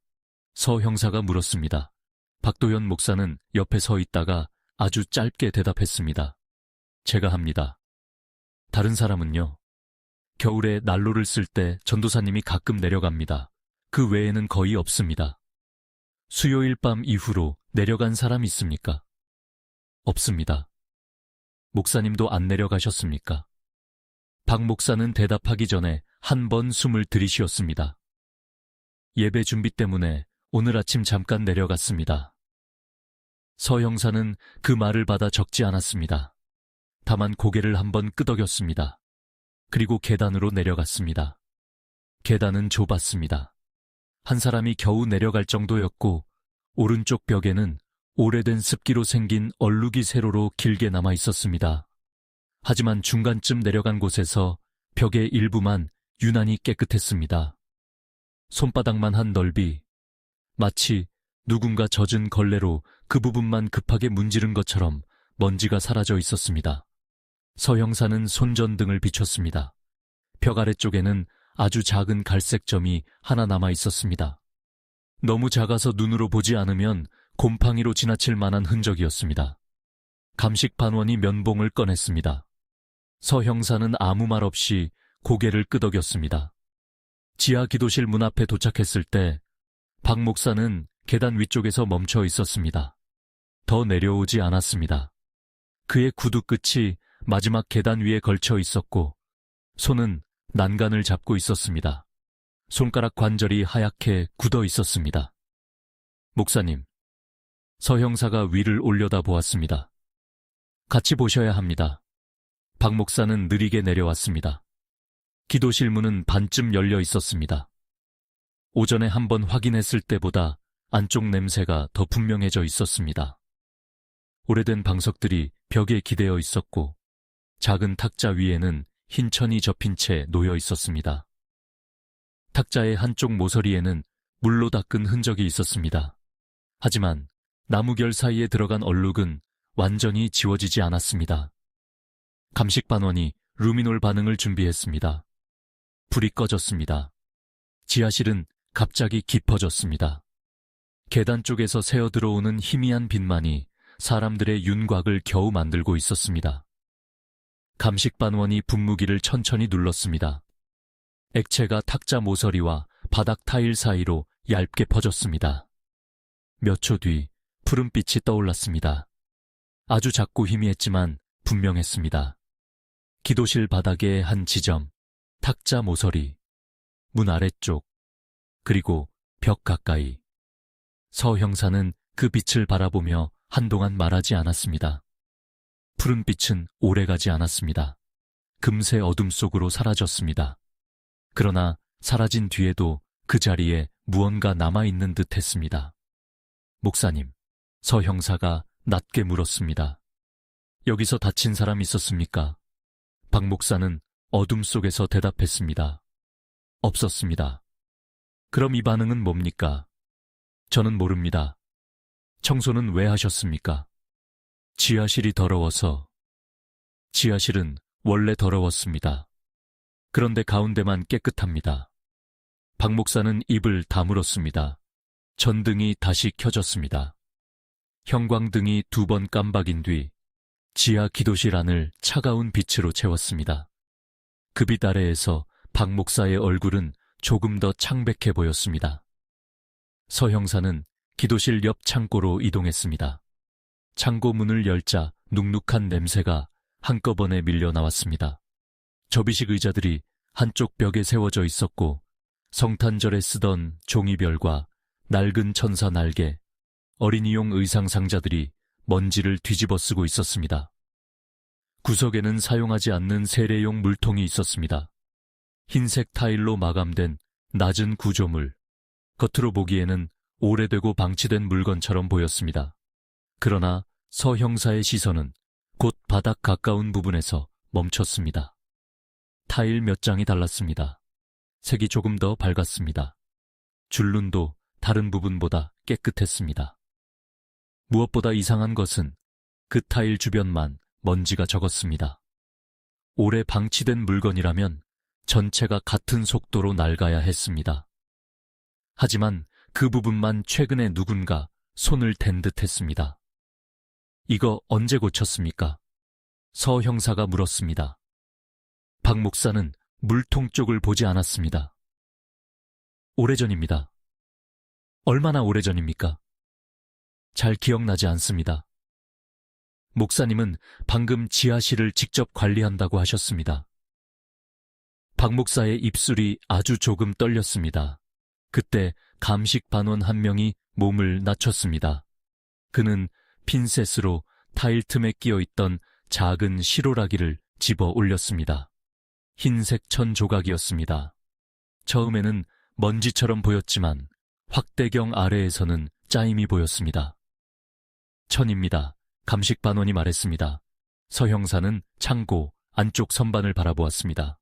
서 형사가 물었습니다. 박도현 목사는 옆에 서 있다가 아주 짧게 대답했습니다. 제가 합니다. 다른 사람은요? 겨울에 난로를 쓸 때 전도사님이 가끔 내려갑니다. 그 외에는 거의 없습니다. 수요일 밤 이후로 내려간 사람 있습니까? 없습니다. 목사님도 안 내려가셨습니까? 박 목사는 대답하기 전에 한 번 숨을 들이쉬었습니다. 예배 준비 때문에 오늘 아침 잠깐 내려갔습니다. 서 형사는 그 말을 받아 적지 않았습니다. 다만 고개를 한번 끄덕였습니다. 그리고 계단으로 내려갔습니다. 계단은 좁았습니다. 한 사람이 겨우 내려갈 정도였고 오른쪽 벽에는 오래된 습기로 생긴 얼룩이 세로로 길게 남아 있었습니다. 하지만 중간쯤 내려간 곳에서 벽의 일부만 유난히 깨끗했습니다. 손바닥만 한 넓이, 마치 누군가 젖은 걸레로 그 부분만 급하게 문지른 것처럼 먼지가 사라져 있었습니다. 서 형사는 손전등을 비췄습니다. 벽 아래쪽에는 아주 작은 갈색 점이 하나 남아 있었습니다. 너무 작아서 눈으로 보지 않으면 곰팡이로 지나칠 만한 흔적이었습니다. 감식 반원이 면봉을 꺼냈습니다. 서 형사는 아무 말 없이 고개를 끄덕였습니다. 지하 기도실 문 앞에 도착했을 때 박 목사는 계단 위쪽에서 멈춰 있었습니다. 더 내려오지 않았습니다. 그의 구두 끝이 마지막 계단 위에 걸쳐 있었고 손은 난간을 잡고 있었습니다. 손가락 관절이 하얗게 굳어 있었습니다. 목사님, 서 형사가 위를 올려다 보았습니다. 같이 보셔야 합니다. 박 목사는 느리게 내려왔습니다. 기도실 문은 반쯤 열려 있었습니다. 오전에 한번 확인했을 때보다 안쪽 냄새가 더 분명해져 있었습니다. 오래된 방석들이 벽에 기대어 있었고 작은 탁자 위에는 흰 천이 접힌 채 놓여 있었습니다. 탁자의 한쪽 모서리에는 물로 닦은 흔적이 있었습니다. 하지만 나무결 사이에 들어간 얼룩은 완전히 지워지지 않았습니다. 감식반원이 루미놀 반응을 준비했습니다. 불이 꺼졌습니다. 지하실은 갑자기 깊어졌습니다. 계단 쪽에서 새어 들어오는 희미한 빛만이 사람들의 윤곽을 겨우 만들고 있었습니다. 감식반원이 분무기를 천천히 눌렀습니다. 액체가 탁자 모서리와 바닥 타일 사이로 얇게 퍼졌습니다. 몇 초 뒤 푸른빛이 떠올랐습니다. 아주 작고 희미했지만 분명했습니다. 기도실 바닥의 한 지점, 탁자 모서리, 문 아래쪽, 그리고 벽 가까이. 서 형사는 그 빛을 바라보며 한동안 말하지 않았습니다. 푸른 빛은 오래가지 않았습니다. 금세 어둠 속으로 사라졌습니다. 그러나 사라진 뒤에도 그 자리에 무언가 남아있는 듯 했습니다. 목사님, 서 형사가 낮게 물었습니다. 여기서 다친 사람 있었습니까? 박 목사는 어둠 속에서 대답했습니다. 없었습니다. 그럼 이 반응은 뭡니까? 저는 모릅니다. 청소는 왜 하셨습니까? 지하실이 더러워서. 지하실은 원래 더러웠습니다. 그런데 가운데만 깨끗합니다. 박 목사는 입을 다물었습니다. 전등이 다시 켜졌습니다. 형광등이 2번 깜박인 뒤 지하 기도실 안을 차가운 빛으로 채웠습니다. 그 빛 아래에서 박 목사의 얼굴은 조금 더 창백해 보였습니다. 서 형사는 기도실 옆 창고로 이동했습니다. 창고 문을 열자 눅눅한 냄새가 한꺼번에 밀려 나왔습니다. 접이식 의자들이 한쪽 벽에 세워져 있었고 성탄절에 쓰던 종이별과 낡은 천사 날개, 어린이용 의상 상자들이 먼지를 뒤집어 쓰고 있었습니다. 구석에는 사용하지 않는 세례용 물통이 있었습니다. 흰색 타일로 마감된 낮은 구조물, 겉으로 보기에는 오래되고 방치된 물건처럼 보였습니다. 그러나 서 형사의 시선은 곧 바닥 가까운 부분에서 멈췄습니다. 타일 몇 장이 달랐습니다. 색이 조금 더 밝았습니다. 줄눈도 다른 부분보다 깨끗했습니다. 무엇보다 이상한 것은 그 타일 주변만 먼지가 적었습니다. 오래 방치된 물건이라면 전체가 같은 속도로 낡아야 했습니다. 하지만 그 부분만 최근에 누군가 손을 댄 듯 했습니다. 이거 언제 고쳤습니까? 서 형사가 물었습니다. 박 목사는 물통 쪽을 보지 않았습니다. 오래전입니다. 얼마나 오래전입니까? 잘 기억나지 않습니다. 목사님은 방금 지하실을 직접 관리한다고 하셨습니다. 박 목사의 입술이 아주 조금 떨렸습니다. 그때 감식 반원 한 명이 몸을 낮췄습니다. 그는 핀셋으로 타일 틈에 끼어 있던 작은 실오라기를 집어 올렸습니다. 흰색 천 조각이었습니다. 처음에는 먼지처럼 보였지만 확대경 아래에서는 짜임이 보였습니다. 천입니다. 감식 반원이 말했습니다. 서 형사는 창고 안쪽 선반을 바라보았습니다.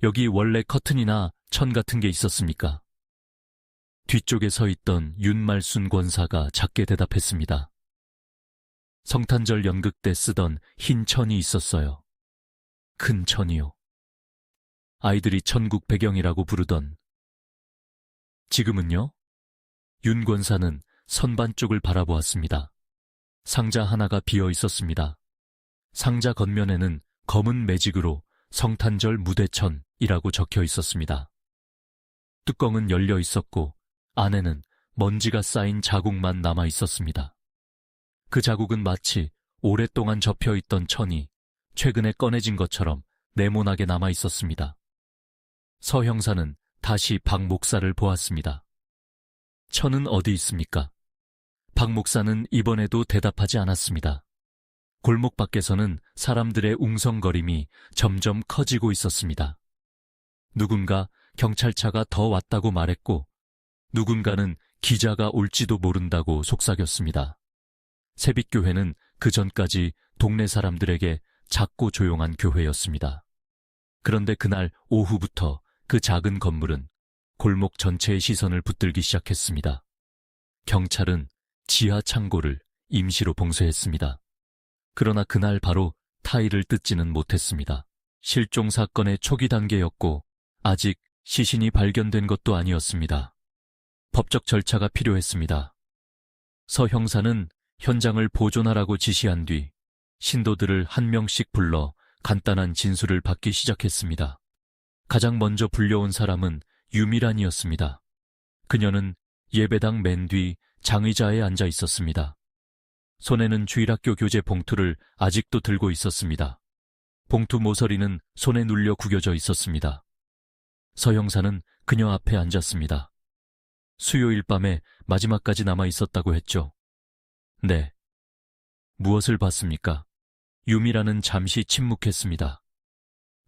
여기 원래 커튼이나 천 같은 게 있었습니까? 뒤쪽에 서 있던 윤말순 권사가 작게 대답했습니다. 성탄절 연극 때 쓰던 흰 천이 있었어요. 큰 천이요. 아이들이 천국 배경이라고 부르던. 지금은요? 윤 권사는 선반 쪽을 바라보았습니다. 상자 하나가 비어 있었습니다. 상자 겉면에는 검은 매직으로 성탄절 무대천이라고 적혀 있었습니다. 뚜껑은 열려 있었고 안에는 먼지가 쌓인 자국만 남아 있었습니다. 그 자국은 마치 오랫동안 접혀 있던 천이 최근에 꺼내진 것처럼 네모나게 남아 있었습니다. 서 형사는 다시 박 목사를 보았습니다. 천은 어디 있습니까? 박 목사는 이번에도 대답하지 않았습니다. 골목 밖에서는 사람들의 웅성거림이 점점 커지고 있었습니다. 누군가 경찰차가 더 왔다고 말했고 누군가는 기자가 올지도 모른다고 속삭였습니다. 새빛교회는 그 전까지 동네 사람들에게 작고 조용한 교회였습니다. 그런데 그날 오후부터 그 작은 건물은 골목 전체의 시선을 붙들기 시작했습니다. 경찰은 지하 창고를 임시로 봉쇄했습니다. 그러나 그날 바로 타일을 뜯지는 못했습니다. 실종 사건의 초기 단계였고 아직 시신이 발견된 것도 아니었습니다. 법적 절차가 필요했습니다. 서 형사는 현장을 보존하라고 지시한 뒤 신도들을 한 명씩 불러 간단한 진술을 받기 시작했습니다. 가장 먼저 불려온 사람은 유미란이었습니다. 그녀는 예배당 맨 뒤 장의자에 앉아 있었습니다. 손에는 주일학교 교재 봉투를 아직도 들고 있었습니다. 봉투 모서리는 손에 눌려 구겨져 있었습니다. 서 형사는 그녀 앞에 앉았습니다. 수요일 밤에 마지막까지 남아 있었다고 했죠. 네. 무엇을 봤습니까? 유미라는 잠시 침묵했습니다.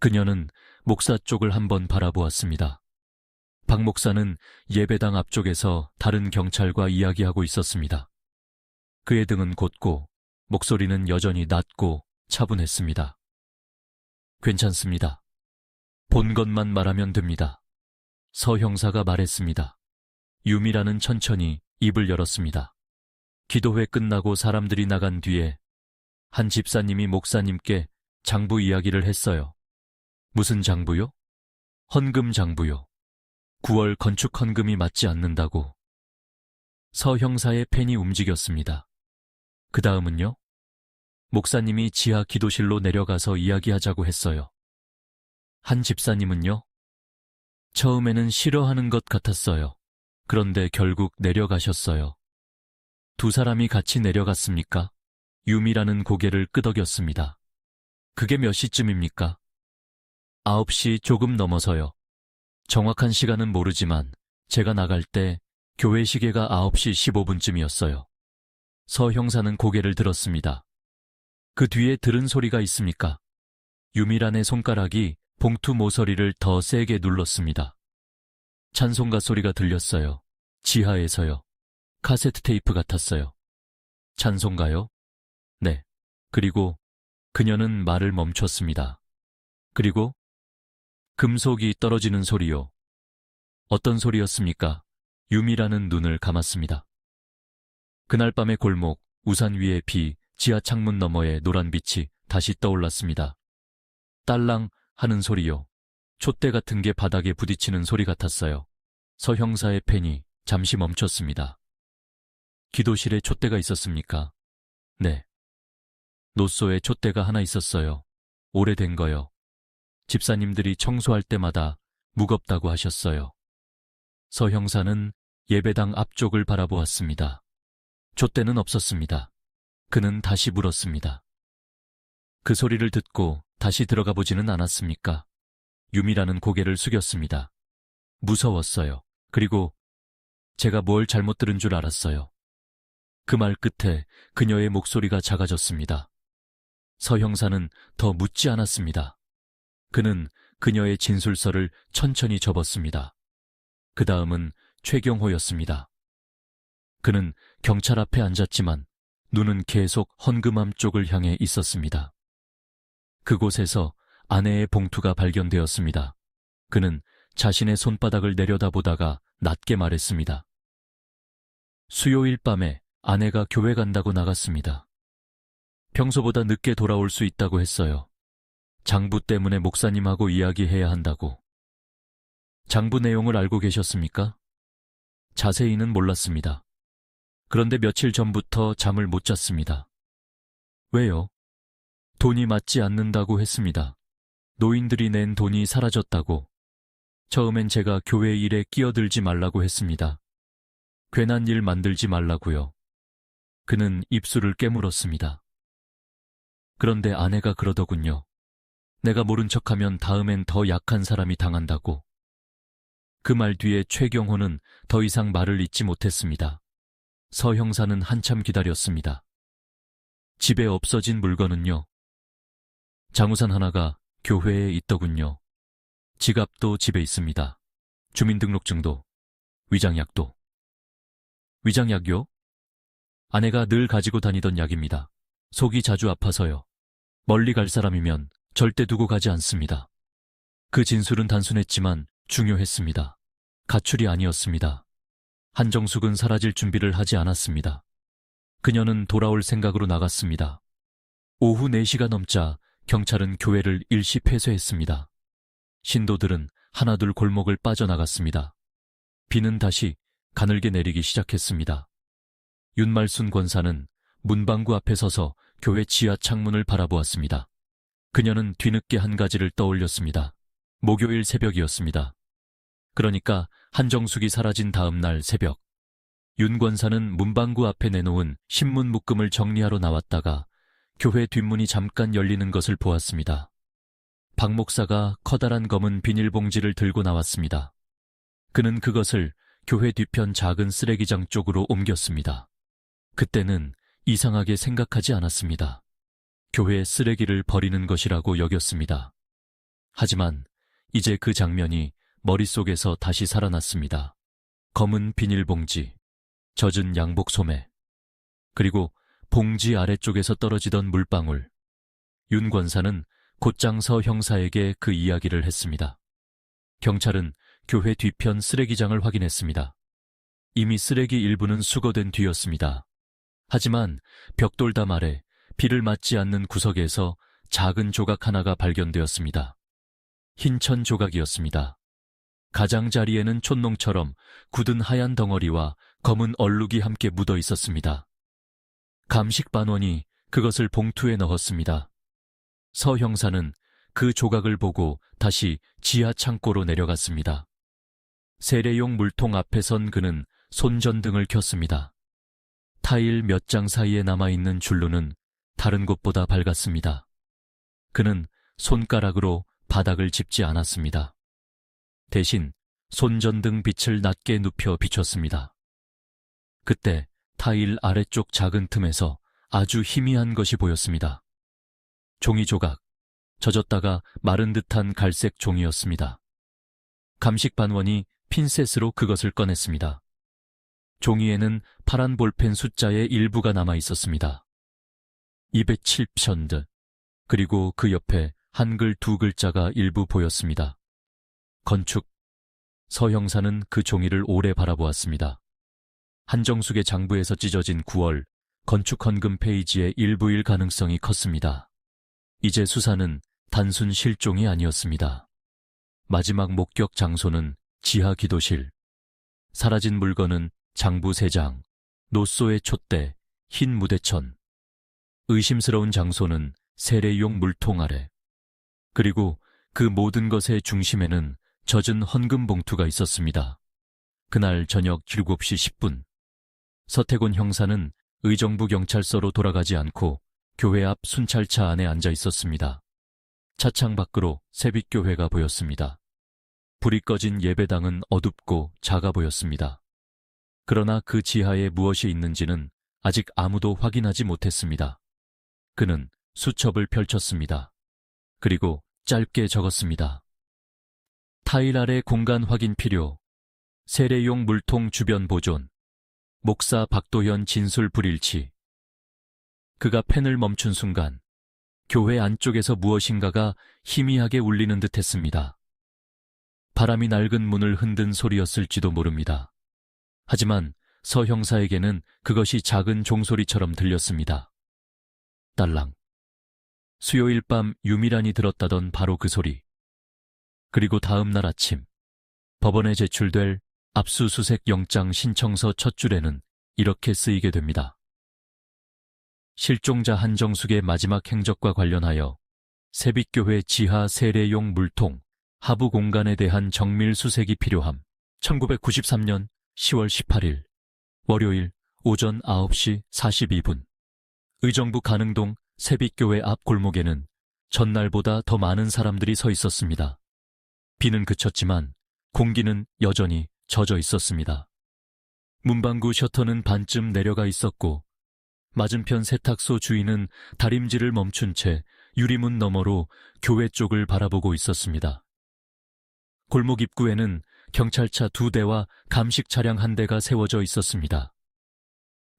그녀는 목사 쪽을 한번 바라보았습니다. 박 목사는 예배당 앞쪽에서 다른 경찰과 이야기하고 있었습니다. 그의 등은 곧고 목소리는 여전히 낮고 차분했습니다. 괜찮습니다. 본 것만 말하면 됩니다. 서 형사가 말했습니다. 유미라는 천천히 입을 열었습니다. 기도회 끝나고 사람들이 나간 뒤에 한 집사님이 목사님께 장부 이야기를 했어요. 무슨 장부요? 헌금 장부요. 9월 건축 헌금이 맞지 않는다고. 서 형사의 펜이 움직였습니다. 그 다음은요? 목사님이 지하 기도실로 내려가서 이야기하자고 했어요. 한 집사님은요? 처음에는 싫어하는 것 같았어요. 그런데 결국 내려가셨어요. 두 사람이 같이 내려갔습니까? 유미라는 고개를 끄덕였습니다. 그게 몇 시쯤입니까? 9시 조금 넘어서요. 정확한 시간은 모르지만 제가 나갈 때 교회 시계가 9시 15분쯤이었어요. 서 형사는 고개를 들었습니다. 그 뒤에 들은 소리가 있습니까? 유미란의 손가락이 봉투 모서리를 더 세게 눌렀습니다. 찬송가 소리가 들렸어요. 지하에서요. 카세트 테이프 같았어요. 찬송가요? 네. 그리고 그녀는 말을 멈췄습니다. 그리고 금속이 떨어지는 소리요. 어떤 소리였습니까? 유미라는 눈을 감았습니다. 그날 밤의 골목, 우산 위의 비, 지하 창문 너머의 노란 빛이 다시 떠올랐습니다. 딸랑 하는 소리요. 촛대 같은 게 바닥에 부딪히는 소리 같았어요. 서 형사의 펜이 잠시 멈췄습니다. 기도실에 촛대가 있었습니까? 네. 노소에 촛대가 하나 있었어요. 오래된 거요. 집사님들이 청소할 때마다 무겁다고 하셨어요. 서 형사는 예배당 앞쪽을 바라보았습니다. 촛대는 없었습니다. 그는 다시 물었습니다. 그 소리를 듣고 다시 들어가 보지는 않았습니까? 유미라는 고개를 숙였습니다. 무서웠어요. 그리고 제가 뭘 잘못 들은 줄 알았어요. 그 말 끝에 그녀의 목소리가 작아졌습니다. 서 형사는 더 묻지 않았습니다. 그는 그녀의 진술서를 천천히 접었습니다. 그 다음은 최경호였습니다. 그는 경찰 앞에 앉았지만 눈은 계속 헌금함 쪽을 향해 있었습니다. 그곳에서 아내의 봉투가 발견되었습니다. 그는 자신의 손바닥을 내려다보다가 낮게 말했습니다. 수요일 밤에 아내가 교회 간다고 나갔습니다. 평소보다 늦게 돌아올 수 있다고 했어요. 장부 때문에 목사님하고 이야기해야 한다고. 장부 내용을 알고 계셨습니까? 자세히는 몰랐습니다. 그런데 며칠 전부터 잠을 못 잤습니다. 왜요? 돈이 맞지 않는다고 했습니다. 노인들이 낸 돈이 사라졌다고. 처음엔 제가 교회 일에 끼어들지 말라고 했습니다. 괜한 일 만들지 말라고요. 그는 입술을 깨물었습니다. 그런데 아내가 그러더군요. 내가 모른 척하면 다음엔 더 약한 사람이 당한다고. 그 말 뒤에 최경호는 더 이상 말을 잇지 못했습니다. 서 형사는 한참 기다렸습니다. 집에 없어진 물건은요? 장우산 하나가 교회에 있더군요. 지갑도 집에 있습니다. 주민등록증도, 위장약도. 위장약요? 아내가 늘 가지고 다니던 약입니다. 속이 자주 아파서요. 멀리 갈 사람이면 절대 두고 가지 않습니다. 그 진술은 단순했지만 중요했습니다. 가출이 아니었습니다. 한정숙은 사라질 준비를 하지 않았습니다. 그녀는 돌아올 생각으로 나갔습니다. 오후 4시가 넘자 경찰은 교회를 일시 폐쇄했습니다. 신도들은 하나둘 골목을 빠져나갔습니다. 비는 다시 가늘게 내리기 시작했습니다. 윤말순 권사는 문방구 앞에 서서 교회 지하 창문을 바라보았습니다. 그녀는 뒤늦게 한 가지를 떠올렸습니다. 목요일 새벽이었습니다. 그러니까 한정숙이 사라진 다음 날 새벽, 윤 권사는 문방구 앞에 내놓은 신문 묶음을 정리하러 나왔다가 교회 뒷문이 잠깐 열리는 것을 보았습니다. 박 목사가 커다란 검은 비닐봉지를 들고 나왔습니다. 그는 그것을 교회 뒤편 작은 쓰레기장 쪽으로 옮겼습니다. 그때는 이상하게 생각하지 않았습니다. 교회 쓰레기를 버리는 것이라고 여겼습니다. 하지만 이제 그 장면이 머릿속에서 다시 살아났습니다. 검은 비닐봉지, 젖은 양복 소매, 그리고 봉지 아래쪽에서 떨어지던 물방울. 윤 권사는 곧장 서 형사에게 그 이야기를 했습니다. 경찰은 교회 뒤편 쓰레기장을 확인했습니다. 이미 쓰레기 일부는 수거된 뒤였습니다. 하지만 벽돌담 아래 비를 맞지 않는 구석에서 작은 조각 하나가 발견되었습니다. 흰천 조각이었습니다. 가장자리에는 촛농처럼 굳은 하얀 덩어리와 검은 얼룩이 함께 묻어 있었습니다. 감식반원이 그것을 봉투에 넣었습니다. 서 형사는 그 조각을 보고 다시 지하 창고로 내려갔습니다. 세례용 물통 앞에 선 그는 손전등을 켰습니다. 타일 몇 장 사이에 남아있는 줄로는 다른 곳보다 밝았습니다. 그는 손가락으로 바닥을 짚지 않았습니다. 대신 손전등 빛을 낮게 눕혀 비췄습니다. 그때 타일 아래쪽 작은 틈에서 아주 희미한 것이 보였습니다. 종이 조각, 젖었다가 마른 듯한 갈색 종이였습니다. 감식반원이 핀셋으로 그것을 꺼냈습니다. 종이에는 파란 볼펜 숫자의 일부가 남아 있었습니다. 207편드, 그리고 그 옆에 한글 2글자가 일부 보였습니다. 건축. 서 형사는 그 종이를 오래 바라보았습니다. 한정숙의 장부에서 찢어진 9월 건축 헌금 페이지의 일부일 가능성이 컸습니다. 이제 수사는 단순 실종이 아니었습니다. 마지막 목격 장소는 지하 기도실. 사라진 물건은 장부 3장, 노쏘의 촛대, 흰 무대천. 의심스러운 장소는 세례용 물통 아래. 그리고 그 모든 것의 중심에는 젖은 헌금 봉투가 있었습니다. 그날 저녁 7시 10분. 서태곤 형사는 의정부 경찰서로 돌아가지 않고 교회 앞 순찰차 안에 앉아 있었습니다. 차창 밖으로 세빛교회가 보였습니다. 불이 꺼진 예배당은 어둡고 작아 보였습니다. 그러나 그 지하에 무엇이 있는지는 아직 아무도 확인하지 못했습니다. 그는 수첩을 펼쳤습니다. 그리고 짧게 적었습니다. 타일 아래 공간 확인 필요. 세례용 물통 주변 보존. 목사 박도현 진술 불일치. 그가 펜을 멈춘 순간 교회 안쪽에서 무엇인가가 희미하게 울리는 듯했습니다. 바람이 낡은 문을 흔든 소리였을지도 모릅니다. 하지만 서 형사에게는 그것이 작은 종소리처럼 들렸습니다. 딸랑. 수요일 밤 유미란이 들었다던 바로 그 소리. 그리고 다음 날 아침 법원에 제출될 압수수색 영장 신청서 첫 줄에는 이렇게 쓰이게 됩니다. 실종자 한정숙의 마지막 행적과 관련하여 세빛교회 지하 세례용 물통 하부 공간에 대한 정밀 수색이 필요함. 1993년 10월 18일 월요일 오전 9시 42분. 의정부 가능동 세빛교회 앞 골목에는 전날보다 더 많은 사람들이 서 있었습니다. 비는 그쳤지만 공기는 여전히 젖어 있었습니다. 문방구 셔터는 반쯤 내려가 있었고 맞은편 세탁소 주인은 다림질을 멈춘 채 유리문 너머로 교회 쪽을 바라보고 있었습니다. 골목 입구에는 경찰차 2대와 감식 차량 1대가 세워져 있었습니다.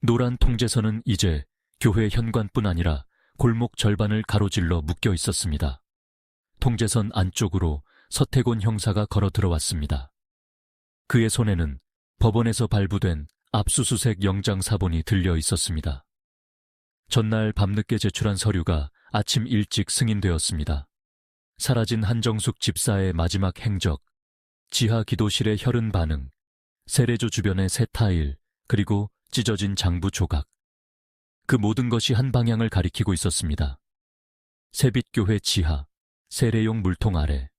노란 통제선은 이제 교회 현관뿐 아니라 골목 절반을 가로질러 묶여 있었습니다. 통제선 안쪽으로 서태곤 형사가 걸어 들어왔습니다. 그의 손에는 법원에서 발부된 압수수색 영장 사본이 들려 있었습니다. 전날 밤늦게 제출한 서류가 아침 일찍 승인되었습니다. 사라진 한정숙 집사의 마지막 행적, 지하 기도실의 혈흔 반응, 세례조 주변의 새 타일, 그리고 찢어진 장부 조각. 그 모든 것이 한 방향을 가리키고 있었습니다. 세빛교회 지하, 세례용 물통 아래.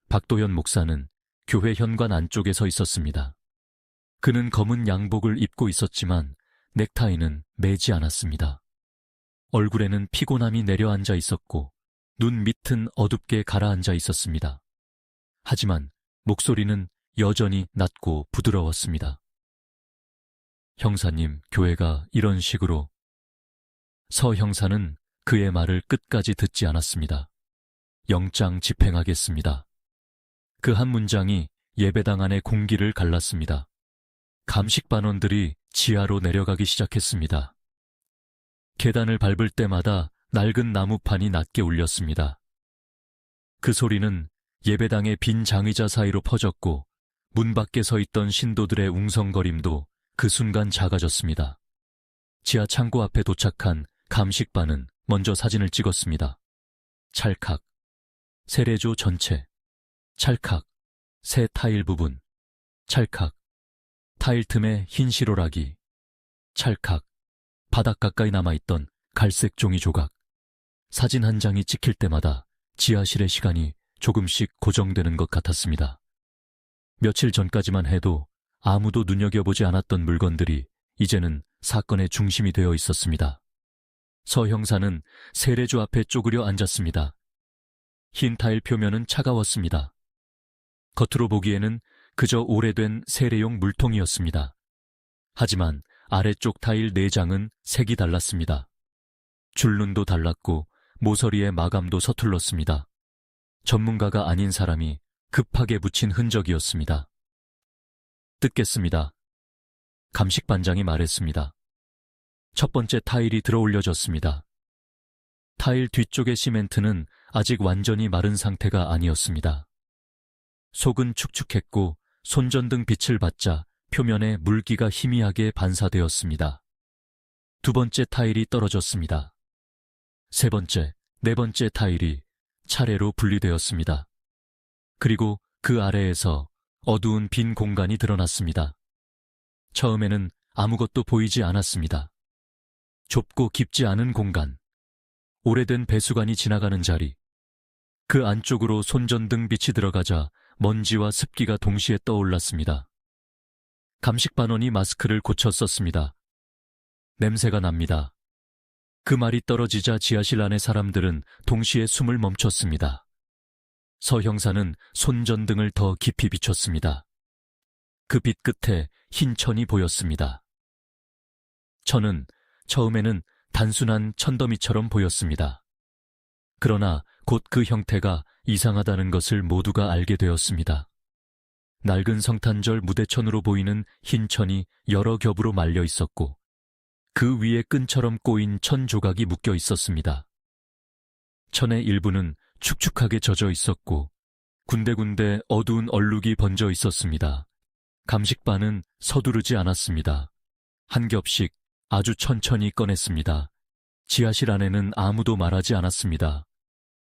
박도현 목사는 교회 현관 안쪽에 서 있었습니다. 그는 검은 양복을 입고 있었지만 넥타이는 매지 않았습니다. 얼굴에는 피곤함이 내려앉아 있었고 눈 밑은 어둡게 가라앉아 있었습니다. 하지만 목소리는 여전히 낮고 부드러웠습니다. 형사님, 교회가 이런 식으로. 서 형사는 그의 말을 끝까지 듣지 않았습니다. 영장 집행하겠습니다. 그 한 문장이 예배당 안의 공기를 갈랐습니다. 감식반원들이 지하로 내려가기 시작했습니다. 계단을 밟을 때마다 낡은 나무판이 낮게 울렸습니다. 그 소리는 예배당의 빈 장의자 사이로 퍼졌고 문 밖에 서 있던 신도들의 웅성거림도 그 순간 작아졌습니다. 지하 창고 앞에 도착한 감식반은 먼저 사진을 찍었습니다. 찰칵. 세례조 전체. 찰칵. 새 타일 부분. 찰칵. 타일 틈에 흰 시로라기, 찰칵, 바닥 가까이 남아있던 갈색 종이 조각, 사진 한 장이 찍힐 때마다 지하실의 시간이 조금씩 고정되는 것 같았습니다. 며칠 전까지만 해도 아무도 눈여겨보지 않았던 물건들이 이제는 사건의 중심이 되어 있었습니다. 서 형사는 세례조 앞에 쪼그려 앉았습니다. 흰 타일 표면은 차가웠습니다. 겉으로 보기에는 그저 오래된 세례용 물통이었습니다. 하지만 아래쪽 타일 4장은 색이 달랐습니다. 줄눈도 달랐고 모서리의 마감도 서툴렀습니다. 전문가가 아닌 사람이 급하게 붙인 흔적이었습니다. 뜯겠습니다. 감식반장이 말했습니다. 첫 번째 타일이 들어올려졌습니다. 타일 뒤쪽의 시멘트는 아직 완전히 마른 상태가 아니었습니다. 속은 축축했고 손전등 빛을 받자 표면에 물기가 희미하게 반사되었습니다. 두 번째 타일이 떨어졌습니다. 세 번째, 네 번째 타일이 차례로 분리되었습니다. 그리고 그 아래에서 어두운 빈 공간이 드러났습니다. 처음에는 아무것도 보이지 않았습니다. 좁고 깊지 않은 공간, 오래된 배수관이 지나가는 자리, 그 안쪽으로 손전등 빛이 들어가자 먼지와 습기가 동시에 떠올랐습니다. 감식반원이 마스크를 고쳐 썼습니다. 냄새가 납니다. 그 말이 떨어지자 지하실 안의 사람들은 동시에 숨을 멈췄습니다. 서 형사는 손전등을 더 깊이 비췄습니다. 그 빛 끝에 흰 천이 보였습니다. 천은 처음에는 단순한 천더미처럼 보였습니다. 그러나 곧 그 형태가 이상하다는 것을 모두가 알게 되었습니다. 낡은 성탄절 무대천으로 보이는 흰 천이 여러 겹으로 말려 있었고 그 위에 끈처럼 꼬인 천 조각이 묶여 있었습니다. 천의 일부는 축축하게 젖어 있었고 군데군데 어두운 얼룩이 번져 있었습니다. 감식반은 서두르지 않았습니다. 한 겹씩 아주 천천히 꺼냈습니다. 지하실 안에는 아무도 말하지 않았습니다.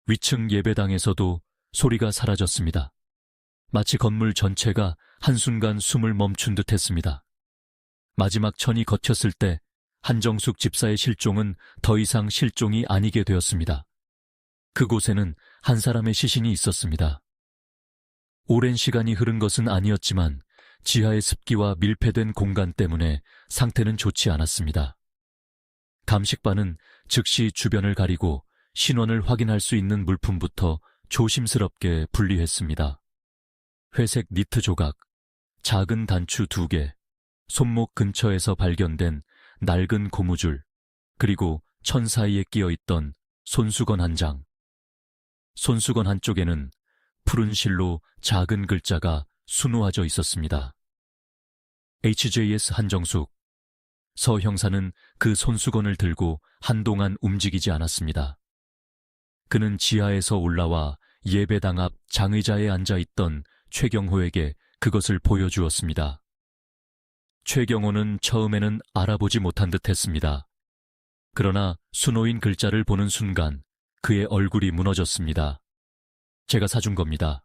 위층 예배당에서도 소리가 사라졌습니다. 마치 건물 전체가 한순간 숨을 멈춘 듯 했습니다. 마지막 천이 걷혔을 때 한정숙 집사의 실종은 더 이상 실종이 아니게 되었습니다. 그곳에는 한 사람의 시신이 있었습니다. 오랜 시간이 흐른 것은 아니었지만 지하의 습기와 밀폐된 공간 때문에 상태는 좋지 않았습니다. 감식반은 즉시 주변을 가리고 신원을 확인할 수 있는 물품부터 조심스럽게 분리했습니다. 회색 니트 조각, 작은 단추 2개, 손목 근처에서 발견된 낡은 고무줄, 그리고 천 사이에 끼어있던 손수건 한 장. 손수건 한쪽에는 푸른 실로 작은 글자가 수놓아져 있었습니다. HJS 한정숙. 서 형사는 그 손수건을 들고 한동안 움직이지 않았습니다. 그는 지하에서 올라와 예배당 앞 장의자에 앉아있던 최경호에게 그것을 보여주었습니다. 최경호는 처음에는 알아보지 못한 듯 했습니다. 그러나 수놓인 글자를 보는 순간 그의 얼굴이 무너졌습니다. 제가 사준 겁니다.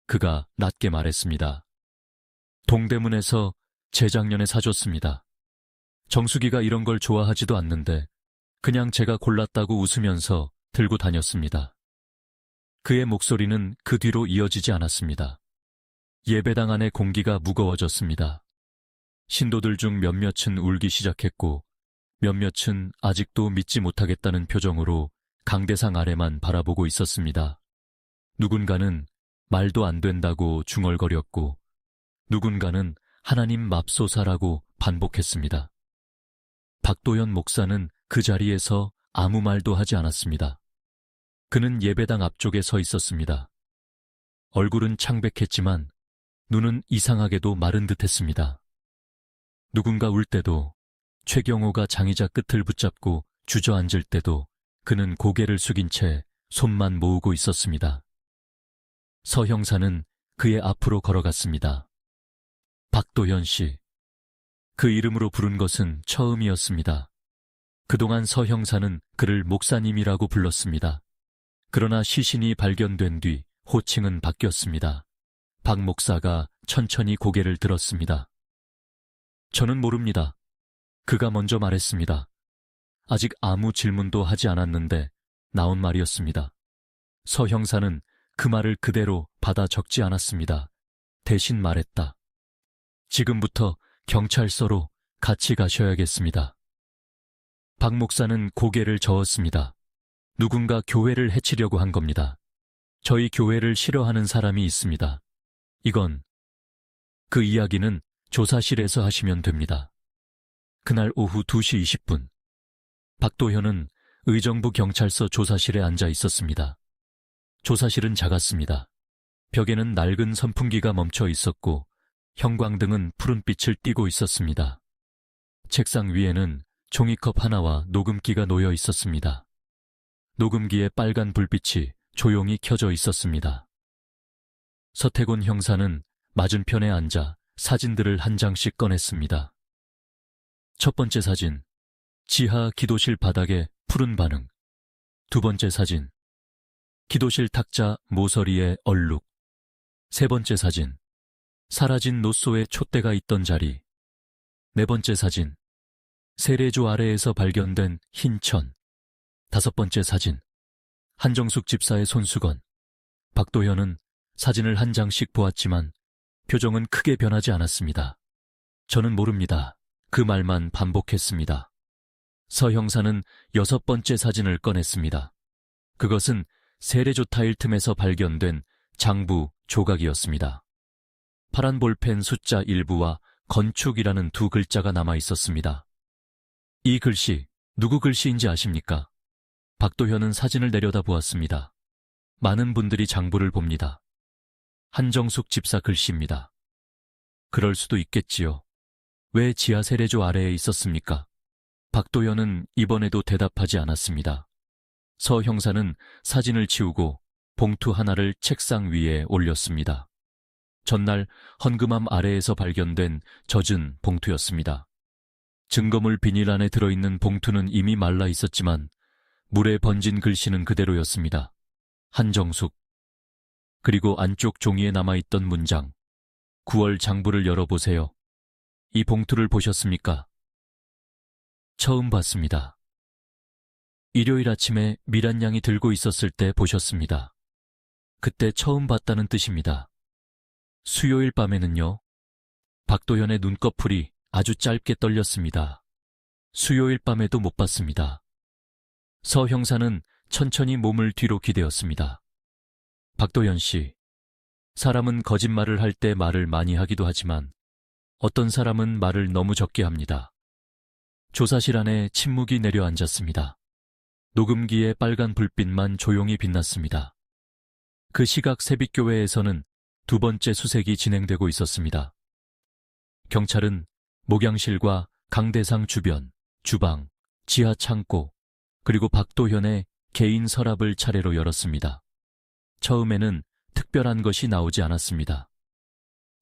그가 낮게 말했습니다. 동대문에서 재작년에 사줬습니다. 정수기가 이런 걸 좋아하지도 않는데 그냥 제가 골랐다고 웃으면서 들고 다녔습니다. 그의 목소리는 그 뒤로 이어지지 않았습니다. 예배당 안의 공기가 무거워졌습니다. 신도들 중 몇몇은 울기 시작했고 몇몇은 아직도 믿지 못하겠다는 표정으로 강대상 아래만 바라보고 있었습니다. 누군가는 말도 안 된다고 중얼거렸고 누군가는 하나님 맙소사라고 반복했습니다. 박도현 목사는 그 자리에서 아무 말도 하지 않았습니다. 그는 예배당 앞쪽에 서 있었습니다. 얼굴은 창백했지만 눈은 이상하게도 마른 듯했습니다. 누군가 울 때도, 최경호가 장의자 끝을 붙잡고 주저앉을 때도 그는 고개를 숙인 채 손만 모으고 있었습니다. 서 형사는 그의 앞으로 걸어갔습니다. 박도현 씨. 그 이름으로 부른 것은 처음이었습니다. 그동안 서 형사는 그를 목사님이라고 불렀습니다. 그러나 시신이 발견된 뒤 호칭은 바뀌었습니다. 박 목사가 천천히 고개를 들었습니다. 저는 모릅니다. 그가 먼저 말했습니다. 아직 아무 질문도 하지 않았는데 나온 말이었습니다. 서 형사는 그 말을 그대로 받아 적지 않았습니다. 대신 말했다. 지금부터 경찰서로 같이 가셔야겠습니다. 박 목사는 고개를 저었습니다. 누군가 교회를 해치려고 한 겁니다. 저희 교회를 싫어하는 사람이 있습니다. 그 이야기는 조사실에서 하시면 됩니다. 그날 오후 2시 20분, 박도현은 의정부 경찰서 조사실에 앉아 있었습니다. 조사실은 작았습니다. 벽에는 낡은 선풍기가 멈춰 있었고 형광등은 푸른빛을 띠고 있었습니다. 책상 위에는 종이컵 하나와 녹음기가 놓여 있었습니다. 녹음기에 빨간 불빛이 조용히 켜져 있었습니다. 서태곤 형사는 맞은편에 앉아 사진들을 한 장씩 꺼냈습니다. 첫 번째 사진, 지하 기도실 바닥에 푸른 반응. 두 번째 사진, 기도실 탁자 모서리에 얼룩. 세 번째 사진, 사라진 노소에 촛대가 있던 자리. 네 번째 사진, 세례조 아래에서 발견된 흰 천. 다섯 번째 사진, 한정숙 집사의 손수건. 박도현은 사진을 한 장씩 보았지만 표정은 크게 변하지 않았습니다. 저는 모릅니다. 그 말만 반복했습니다. 서 형사는 여섯 번째 사진을 꺼냈습니다. 그것은 세례조 타일 틈에서 발견된 장부 조각이었습니다. 파란 볼펜 숫자 1부와 건축이라는 두 글자가 남아 있었습니다. 이 글씨, 누구 글씨인지 아십니까? 박도현은 사진을 내려다보았습니다. 많은 분들이 장부를 봅니다. 한정숙 집사 글씨입니다. 그럴 수도 있겠지요. 왜 지하 세례조 아래에 있었습니까? 박도현은 이번에도 대답하지 않았습니다. 서 형사는 사진을 치우고 봉투 하나를 책상 위에 올렸습니다. 전날 헌금함 아래에서 발견된 젖은 봉투였습니다. 증거물 비닐 안에 들어있는 봉투는 이미 말라 있었지만 물에 번진 글씨는 그대로였습니다. 한정숙. 그리고 안쪽 종이에 남아있던 문장. 9월 장부를 열어보세요. 이 봉투를 보셨습니까? 처음 봤습니다. 일요일 아침에 미란 양이 들고 있었을 때 보셨습니다. 그때 처음 봤다는 뜻입니다. 수요일 밤에는요? 박도현의 눈꺼풀이 아주 짧게 떨렸습니다. 수요일 밤에도 못 봤습니다. 서 형사는 천천히 몸을 뒤로 기대었습니다. 박도현 씨, 사람은 거짓말을 할 때 말을 많이 하기도 하지만 어떤 사람은 말을 너무 적게 합니다. 조사실 안에 침묵이 내려앉았습니다. 녹음기의 빨간 불빛만 조용히 빛났습니다. 그 시각 세빛교회에서는 두 번째 수색이 진행되고 있었습니다. 경찰은 목양실과 강대상 주변, 주방, 지하 창고, 그리고 박도현의 개인 서랍을 차례로 열었습니다. 처음에는 특별한 것이 나오지 않았습니다.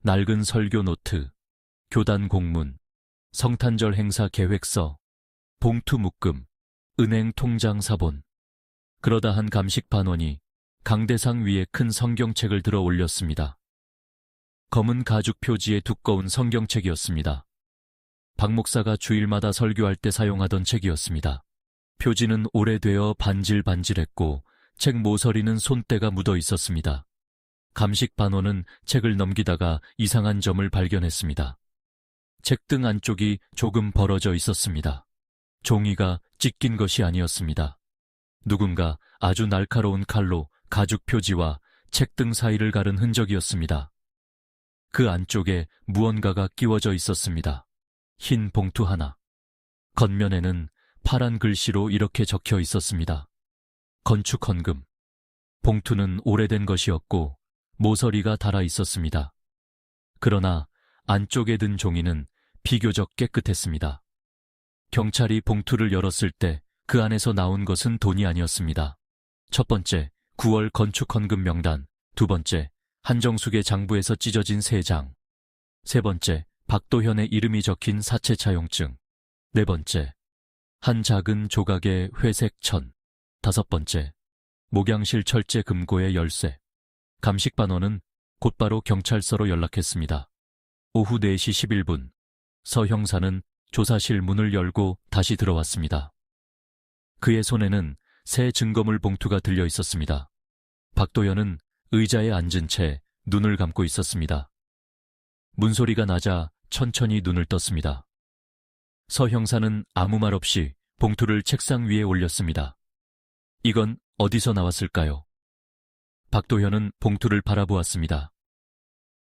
낡은 설교 노트, 교단 공문, 성탄절 행사 계획서, 봉투 묶음, 은행 통장 사본. 그러다 한 감식 반원이 강대상 위에 큰 성경책을 들어 올렸습니다. 검은 가죽 표지의 두꺼운 성경책이었습니다. 박 목사가 주일마다 설교할 때 사용하던 책이었습니다. 표지는 오래되어 반질반질했고 책 모서리는 손때가 묻어 있었습니다. 감식 반원은 책을 넘기다가 이상한 점을 발견했습니다. 책등 안쪽이 조금 벌어져 있었습니다. 종이가 찢긴 것이 아니었습니다. 누군가 아주 날카로운 칼로 가죽 표지와 책등 사이를 가른 흔적이었습니다. 그 안쪽에 무언가가 끼워져 있었습니다. 흰 봉투 하나. 겉면에는 파란 글씨로 이렇게 적혀 있었습니다. 건축 헌금. 봉투는 오래된 것이었고 모서리가 달아 있었습니다. 그러나 안쪽에 든 종이는 비교적 깨끗했습니다. 경찰이 봉투를 열었을 때 그 안에서 나온 것은 돈이 아니었습니다. 첫 번째, 9월 건축 헌금 명단. 두 번째, 한정숙의 장부에서 찢어진 3장. 세 번째, 박도현의 이름이 적힌 사채 차용증. 네 번째, 한 작은 조각의 회색 천. 다섯 번째, 목양실 철제 금고의 열쇠. 감식 반원은 곧바로 경찰서로 연락했습니다. 오후 4시 11분, 서 형사는 조사실 문을 열고 다시 들어왔습니다. 그의 손에는 새 증거물 봉투가 들려 있었습니다. 박도연은 의자에 앉은 채 눈을 감고 있었습니다. 문소리가 나자 천천히 눈을 떴습니다. 서 형사는 아무 말 없이 봉투를 책상 위에 올렸습니다. 이건 어디서 나왔을까요? 박도현은 봉투를 바라보았습니다.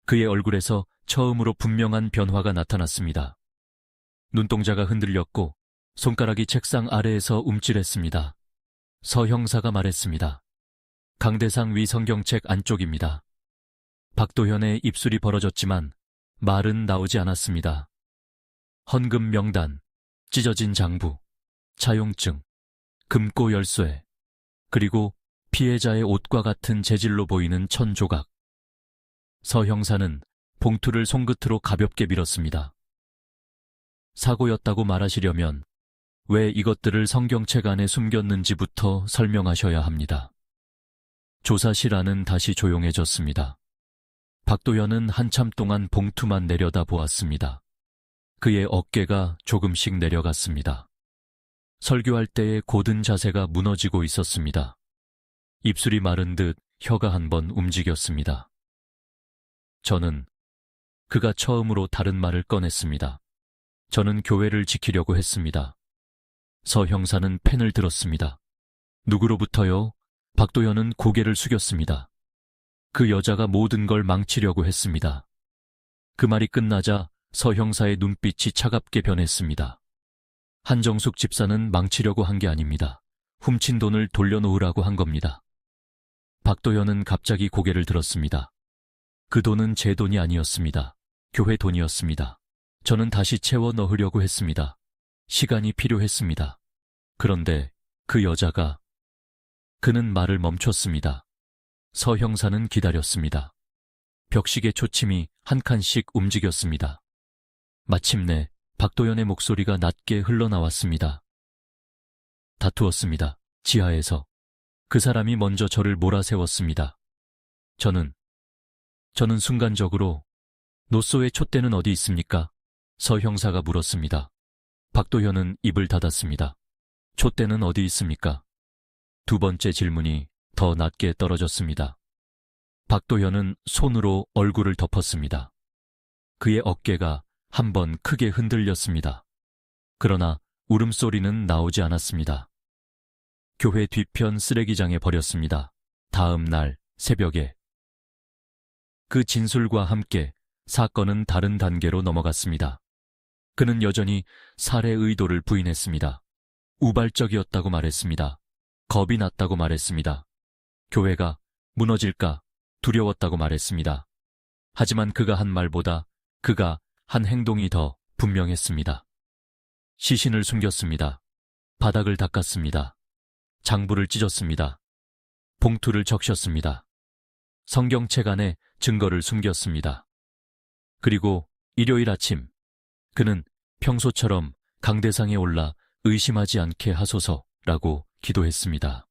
그의 얼굴에서 처음으로 분명한 변화가 나타났습니다. 눈동자가 흔들렸고 손가락이 책상 아래에서 움찔했습니다. 서 형사가 말했습니다. 강대상 위 성경책 안쪽입니다. 박도현의 입술이 벌어졌지만 말은 나오지 않았습니다. 헌금 명단, 찢어진 장부, 차용증, 금고 열쇠, 그리고 피해자의 옷과 같은 재질로 보이는 천조각. 서 형사는 봉투를 손끝으로 가볍게 밀었습니다. 사고였다고 말하시려면 왜 이것들을 성경책 안에 숨겼는지부터 설명하셔야 합니다. 조사실 안은 다시 조용해졌습니다. 박도연은 한참 동안 봉투만 내려다 보았습니다. 그의 어깨가 조금씩 내려갔습니다. 설교할 때의 고든 자세가 무너지고 있었습니다. 입술이 마른 듯 혀가 한번 움직였습니다. 저는 그가 처음으로 다른 말을 꺼냈습니다. 저는 교회를 지키려고 했습니다. 서 형사는 펜을 들었습니다. 누구로부터요? 박도연은 고개를 숙였습니다. 그 여자가 모든 걸 망치려고 했습니다. 그 말이 끝나자 서 형사의 눈빛이 차갑게 변했습니다. 한정숙 집사는 망치려고 한 게 아닙니다. 훔친 돈을 돌려놓으라고 한 겁니다. 박도연은 갑자기 고개를 들었습니다. 그 돈은 제 돈이 아니었습니다. 교회 돈이었습니다. 저는 다시 채워 넣으려고 했습니다. 시간이 필요했습니다. 그런데 그 여자가... 그는 말을 멈췄습니다. 서 형사는 기다렸습니다. 벽시계 초침이 한 칸씩 움직였습니다. 마침내 박도연의 목소리가 낮게 흘러나왔습니다. 다투었습니다. 지하에서. 그 사람이 먼저 저를 몰아세웠습니다. 저는 순간적으로 노쏘의 촛대는 어디 있습니까? 서 형사가 물었습니다. 박도현은 입을 닫았습니다. 촛대는 어디 있습니까? 두 번째 질문이 더 낮게 떨어졌습니다. 박도현은 손으로 얼굴을 덮었습니다. 그의 어깨가 한번 크게 흔들렸습니다. 그러나 울음소리는 나오지 않았습니다. 교회 뒤편 쓰레기장에 버렸습니다. 다음 날 새벽에. 그 진술과 함께 사건은 다른 단계로 넘어갔습니다. 그는 여전히 살해 의도를 부인했습니다. 우발적이었다고 말했습니다. 겁이 났다고 말했습니다. 교회가 무너질까 두려웠다고 말했습니다. 하지만 그가 한 말보다 그가 한 행동이 더 분명했습니다. 시신을 숨겼습니다. 바닥을 닦았습니다. 장부를 찢었습니다. 봉투를 적셨습니다. 성경책 안에 증거를 숨겼습니다. 그리고 일요일 아침 그는 평소처럼 강대상에 올라 의심하지 않게 하소서라고 기도했습니다.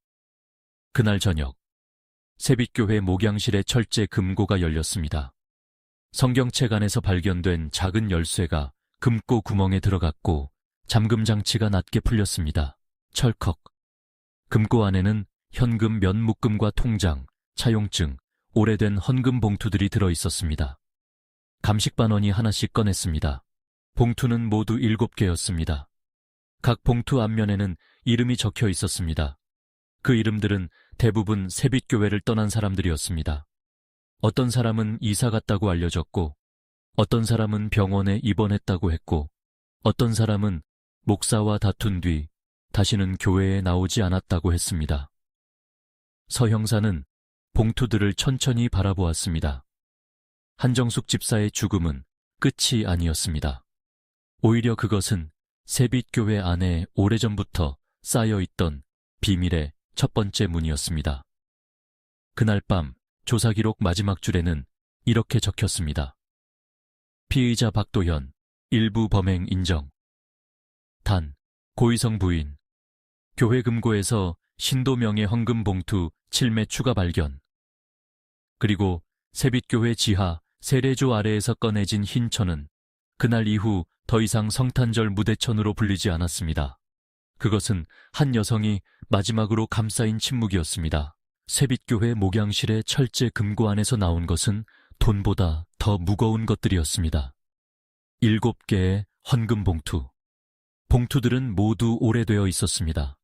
그날 저녁 세빛교회 목양실의 철제 금고가 열렸습니다. 성경책 안에서 발견된 작은 열쇠가 금고 구멍에 들어갔고 잠금 장치가 낮게 풀렸습니다. 철컥. 금고 안에는 현금 몇 묶음과 통장, 차용증, 오래된 헌금 봉투들이 들어 있었습니다. 감식반원이 하나씩 꺼냈습니다. 봉투는 모두 7개였습니다. 각 봉투 앞면에는 이름이 적혀 있었습니다. 그 이름들은 대부분 세빛교회를 떠난 사람들이었습니다. 어떤 사람은 이사 갔다고 알려졌고, 어떤 사람은 병원에 입원했다고 했고, 어떤 사람은 목사와 다툰 뒤 다시는 교회에 나오지 않았다고 했습니다. 서 형사는 봉투들을 천천히 바라보았습니다. 한정숙 집사의 죽음은 끝이 아니었습니다. 오히려 그것은 세빛교회 안에 오래전부터 쌓여있던 비밀의 첫 번째 문이었습니다. 그날 밤 조사기록 마지막 줄에는 이렇게 적혔습니다. 피의자 박도현, 일부 범행 인정. 단, 고의성 부인. 교회 금고에서 신도명의 헌금 봉투 7매 추가 발견. 그리고 세빛교회 지하 세례조 아래에서 꺼내진 흰 천은 그날 이후 더 이상 성탄절 무대천으로 불리지 않았습니다. 그것은 한 여성이 마지막으로 감싸인 침묵이었습니다. 세빛교회 목양실의 철제 금고 안에서 나온 것은 돈보다 더 무거운 것들이었습니다. 7개의 헌금 봉투. 봉투들은 모두 오래되어 있었습니다.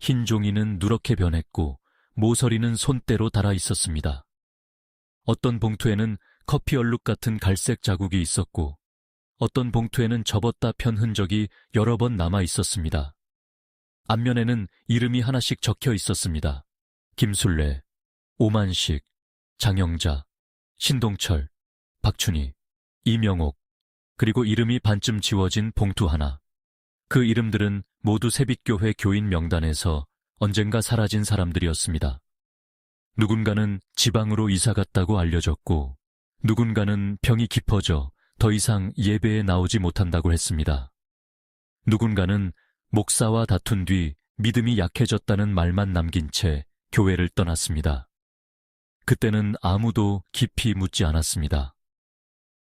흰 종이는 누렇게 변했고 모서리는 손때로 닳아 있었습니다. 어떤 봉투에는 커피 얼룩 같은 갈색 자국이 있었고 어떤 봉투에는 접었다 편 흔적이 여러 번 남아 있었습니다. 앞면에는 이름이 하나씩 적혀 있었습니다. 김술래, 오만식, 장영자, 신동철, 박춘희, 이명옥, 그리고 이름이 반쯤 지워진 봉투 하나. 그 이름들은 모두 세빛교회 교인 명단에서 언젠가 사라진 사람들이었습니다. 누군가는 지방으로 이사 갔다고 알려졌고 누군가는 병이 깊어져 더 이상 예배에 나오지 못한다고 했습니다. 누군가는 목사와 다툰 뒤 믿음이 약해졌다는 말만 남긴 채 교회를 떠났습니다. 그때는 아무도 깊이 묻지 않았습니다.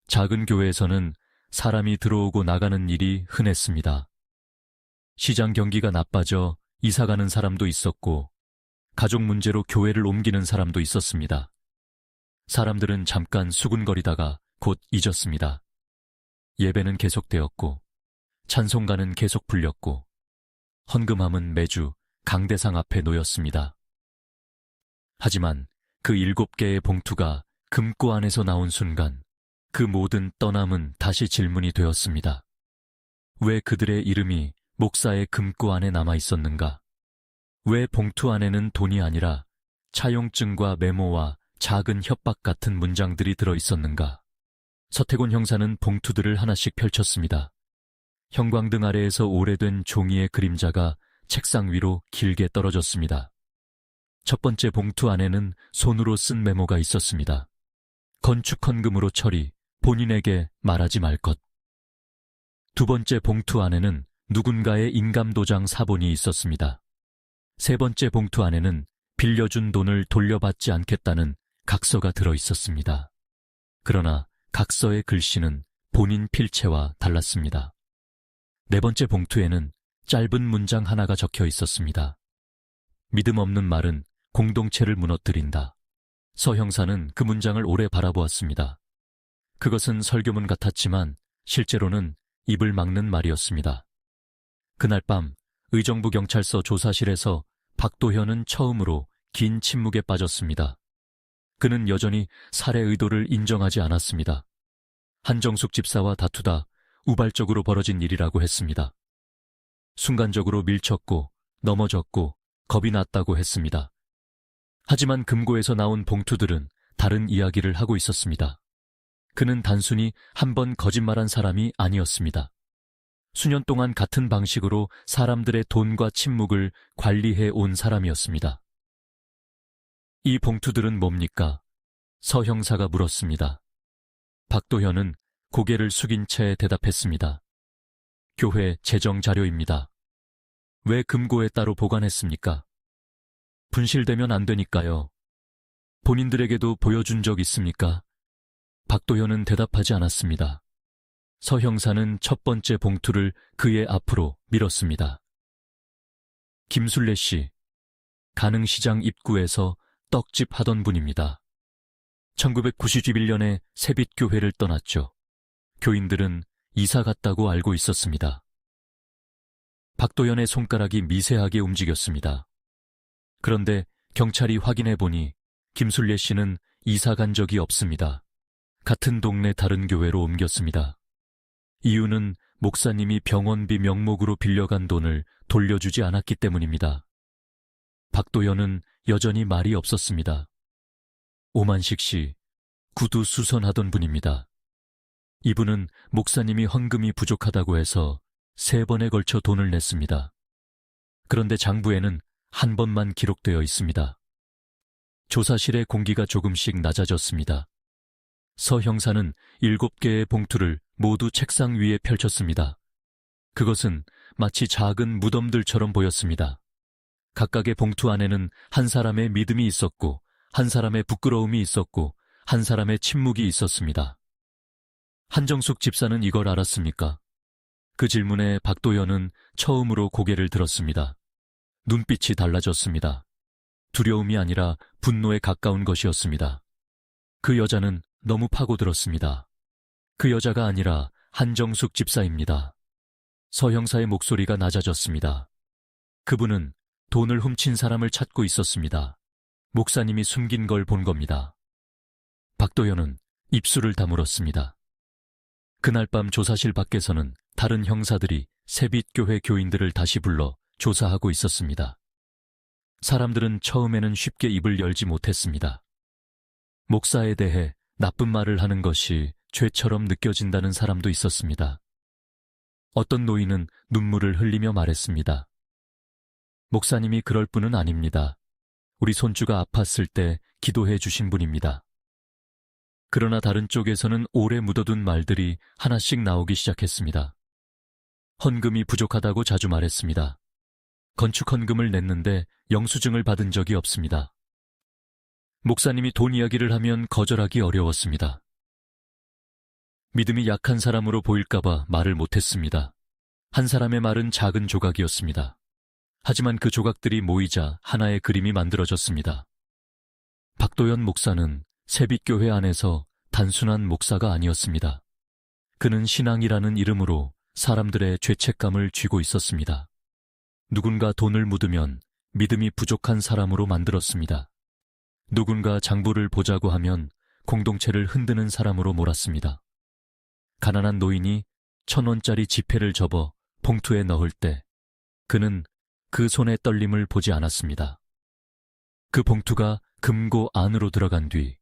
작은 교회에서는 사람이 들어오고 나가는 일이 흔했습니다. 시장 경기가 나빠져 이사가는 사람도 있었고 가족 문제로 교회를 옮기는 사람도 있었습니다. 사람들은 잠깐 수군거리다가 곧 잊었습니다. 예배는 계속되었고 찬송가는 계속 불렸고 헌금함은 매주 강대상 앞에 놓였습니다. 하지만 그 7개의 봉투가 금고 안에서 나온 순간 그 모든 떠남은 다시 질문이 되었습니다. 왜 그들의 이름이 목사의 금고 안에 남아 있었는가? 왜 봉투 안에는 돈이 아니라 차용증과 메모와 작은 협박 같은 문장들이 들어 있었는가? 서태곤 형사는 봉투들을 하나씩 펼쳤습니다. 형광등 아래에서 오래된 종이의 그림자가 책상 위로 길게 떨어졌습니다. 첫 번째 봉투 안에는 손으로 쓴 메모가 있었습니다. 건축 헌금으로 처리, 본인에게 말하지 말 것. 두 번째 봉투 안에는 누군가의 인감도장 사본이 있었습니다. 세 번째 봉투 안에는 빌려준 돈을 돌려받지 않겠다는 각서가 들어 있었습니다. 그러나 각서의 글씨는 본인 필체와 달랐습니다. 네 번째 봉투에는 짧은 문장 하나가 적혀 있었습니다. 믿음 없는 말은 공동체를 무너뜨린다. 서 형사는 그 문장을 오래 바라보았습니다. 그것은 설교문 같았지만 실제로는 입을 막는 말이었습니다. 그날 밤 의정부 경찰서 조사실에서 박도현은 처음으로 긴 침묵에 빠졌습니다. 그는 여전히 살해 의도를 인정하지 않았습니다. 한정숙 집사와 다투다 우발적으로 벌어진 일이라고 했습니다. 순간적으로 밀쳤고 넘어졌고 겁이 났다고 했습니다. 하지만 금고에서 나온 봉투들은 다른 이야기를 하고 있었습니다. 그는 단순히 한 번 거짓말한 사람이 아니었습니다. 수년 동안 같은 방식으로 사람들의 돈과 침묵을 관리해 온 사람이었습니다. 이 봉투들은 뭡니까? 서 형사가 물었습니다. 박도현은 고개를 숙인 채 대답했습니다. 교회 재정 자료입니다. 왜 금고에 따로 보관했습니까? 분실되면 안 되니까요. 본인들에게도 보여준 적 있습니까? 박도현은 대답하지 않았습니다. 서 형사는 첫 번째 봉투를 그의 앞으로 밀었습니다. 김술래 씨, 가능시장 입구에서 떡집 하던 분입니다. 1991년에 세빛교회를 떠났죠. 교인들은 이사 갔다고 알고 있었습니다. 박도현의 손가락이 미세하게 움직였습니다. 그런데 경찰이 확인해 보니 김술래 씨는 이사 간 적이 없습니다. 같은 동네 다른 교회로 옮겼습니다. 이유는 목사님이 병원비 명목으로 빌려간 돈을 돌려주지 않았기 때문입니다. 박도현은 여전히 말이 없었습니다. 오만식 씨, 구두 수선하던 분입니다. 이분은 목사님이 헌금이 부족하다고 해서 3번에 걸쳐 돈을 냈습니다. 그런데 장부에는 한 번만 기록되어 있습니다. 조사실의 공기가 조금씩 낮아졌습니다. 서 형사는 7개의 봉투를 모두 책상 위에 펼쳤습니다. 그것은 마치 작은 무덤들처럼 보였습니다. 각각의 봉투 안에는 한 사람의 믿음이 있었고, 한 사람의 부끄러움이 있었고, 한 사람의 침묵이 있었습니다. 한정숙 집사는 이걸 알았습니까? 그 질문에 박도연은 처음으로 고개를 들었습니다. 눈빛이 달라졌습니다. 두려움이 아니라 분노에 가까운 것이었습니다. 그 여자는 너무 파고들었습니다. 그 여자가 아니라 한정숙 집사입니다. 서 형사의 목소리가 낮아졌습니다. 그분은 돈을 훔친 사람을 찾고 있었습니다. 목사님이 숨긴 걸 본 겁니다. 박도연은 입술을 다물었습니다. 그날 밤 조사실 밖에서는 다른 형사들이 새빛교회 교인들을 다시 불러 조사하고 있었습니다. 사람들은 처음에는 쉽게 입을 열지 못했습니다. 목사에 대해 나쁜 말을 하는 것이 죄처럼 느껴진다는 사람도 있었습니다. 어떤 노인은 눈물을 흘리며 말했습니다. 목사님이 그럴 분은 아닙니다. 우리 손주가 아팠을 때 기도해 주신 분입니다. 그러나 다른 쪽에서는 오래 묻어둔 말들이 하나씩 나오기 시작했습니다. 헌금이 부족하다고 자주 말했습니다. 건축 헌금을 냈는데 영수증을 받은 적이 없습니다. 목사님이 돈 이야기를 하면 거절하기 어려웠습니다. 믿음이 약한 사람으로 보일까봐 말을 못했습니다. 한 사람의 말은 작은 조각이었습니다. 하지만 그 조각들이 모이자 하나의 그림이 만들어졌습니다. 박도연 목사는 새빛교회 안에서 단순한 목사가 아니었습니다. 그는 신앙이라는 이름으로 사람들의 죄책감을 쥐고 있었습니다. 누군가 돈을 묻으면 믿음이 부족한 사람으로 만들었습니다. 누군가 장부를 보자고 하면 공동체를 흔드는 사람으로 몰았습니다. 가난한 노인이 1,000원짜리 지폐를 접어 봉투에 넣을 때 그는 그 손의 떨림을 보지 않았습니다. 그 봉투가 금고 안으로 들어간 뒤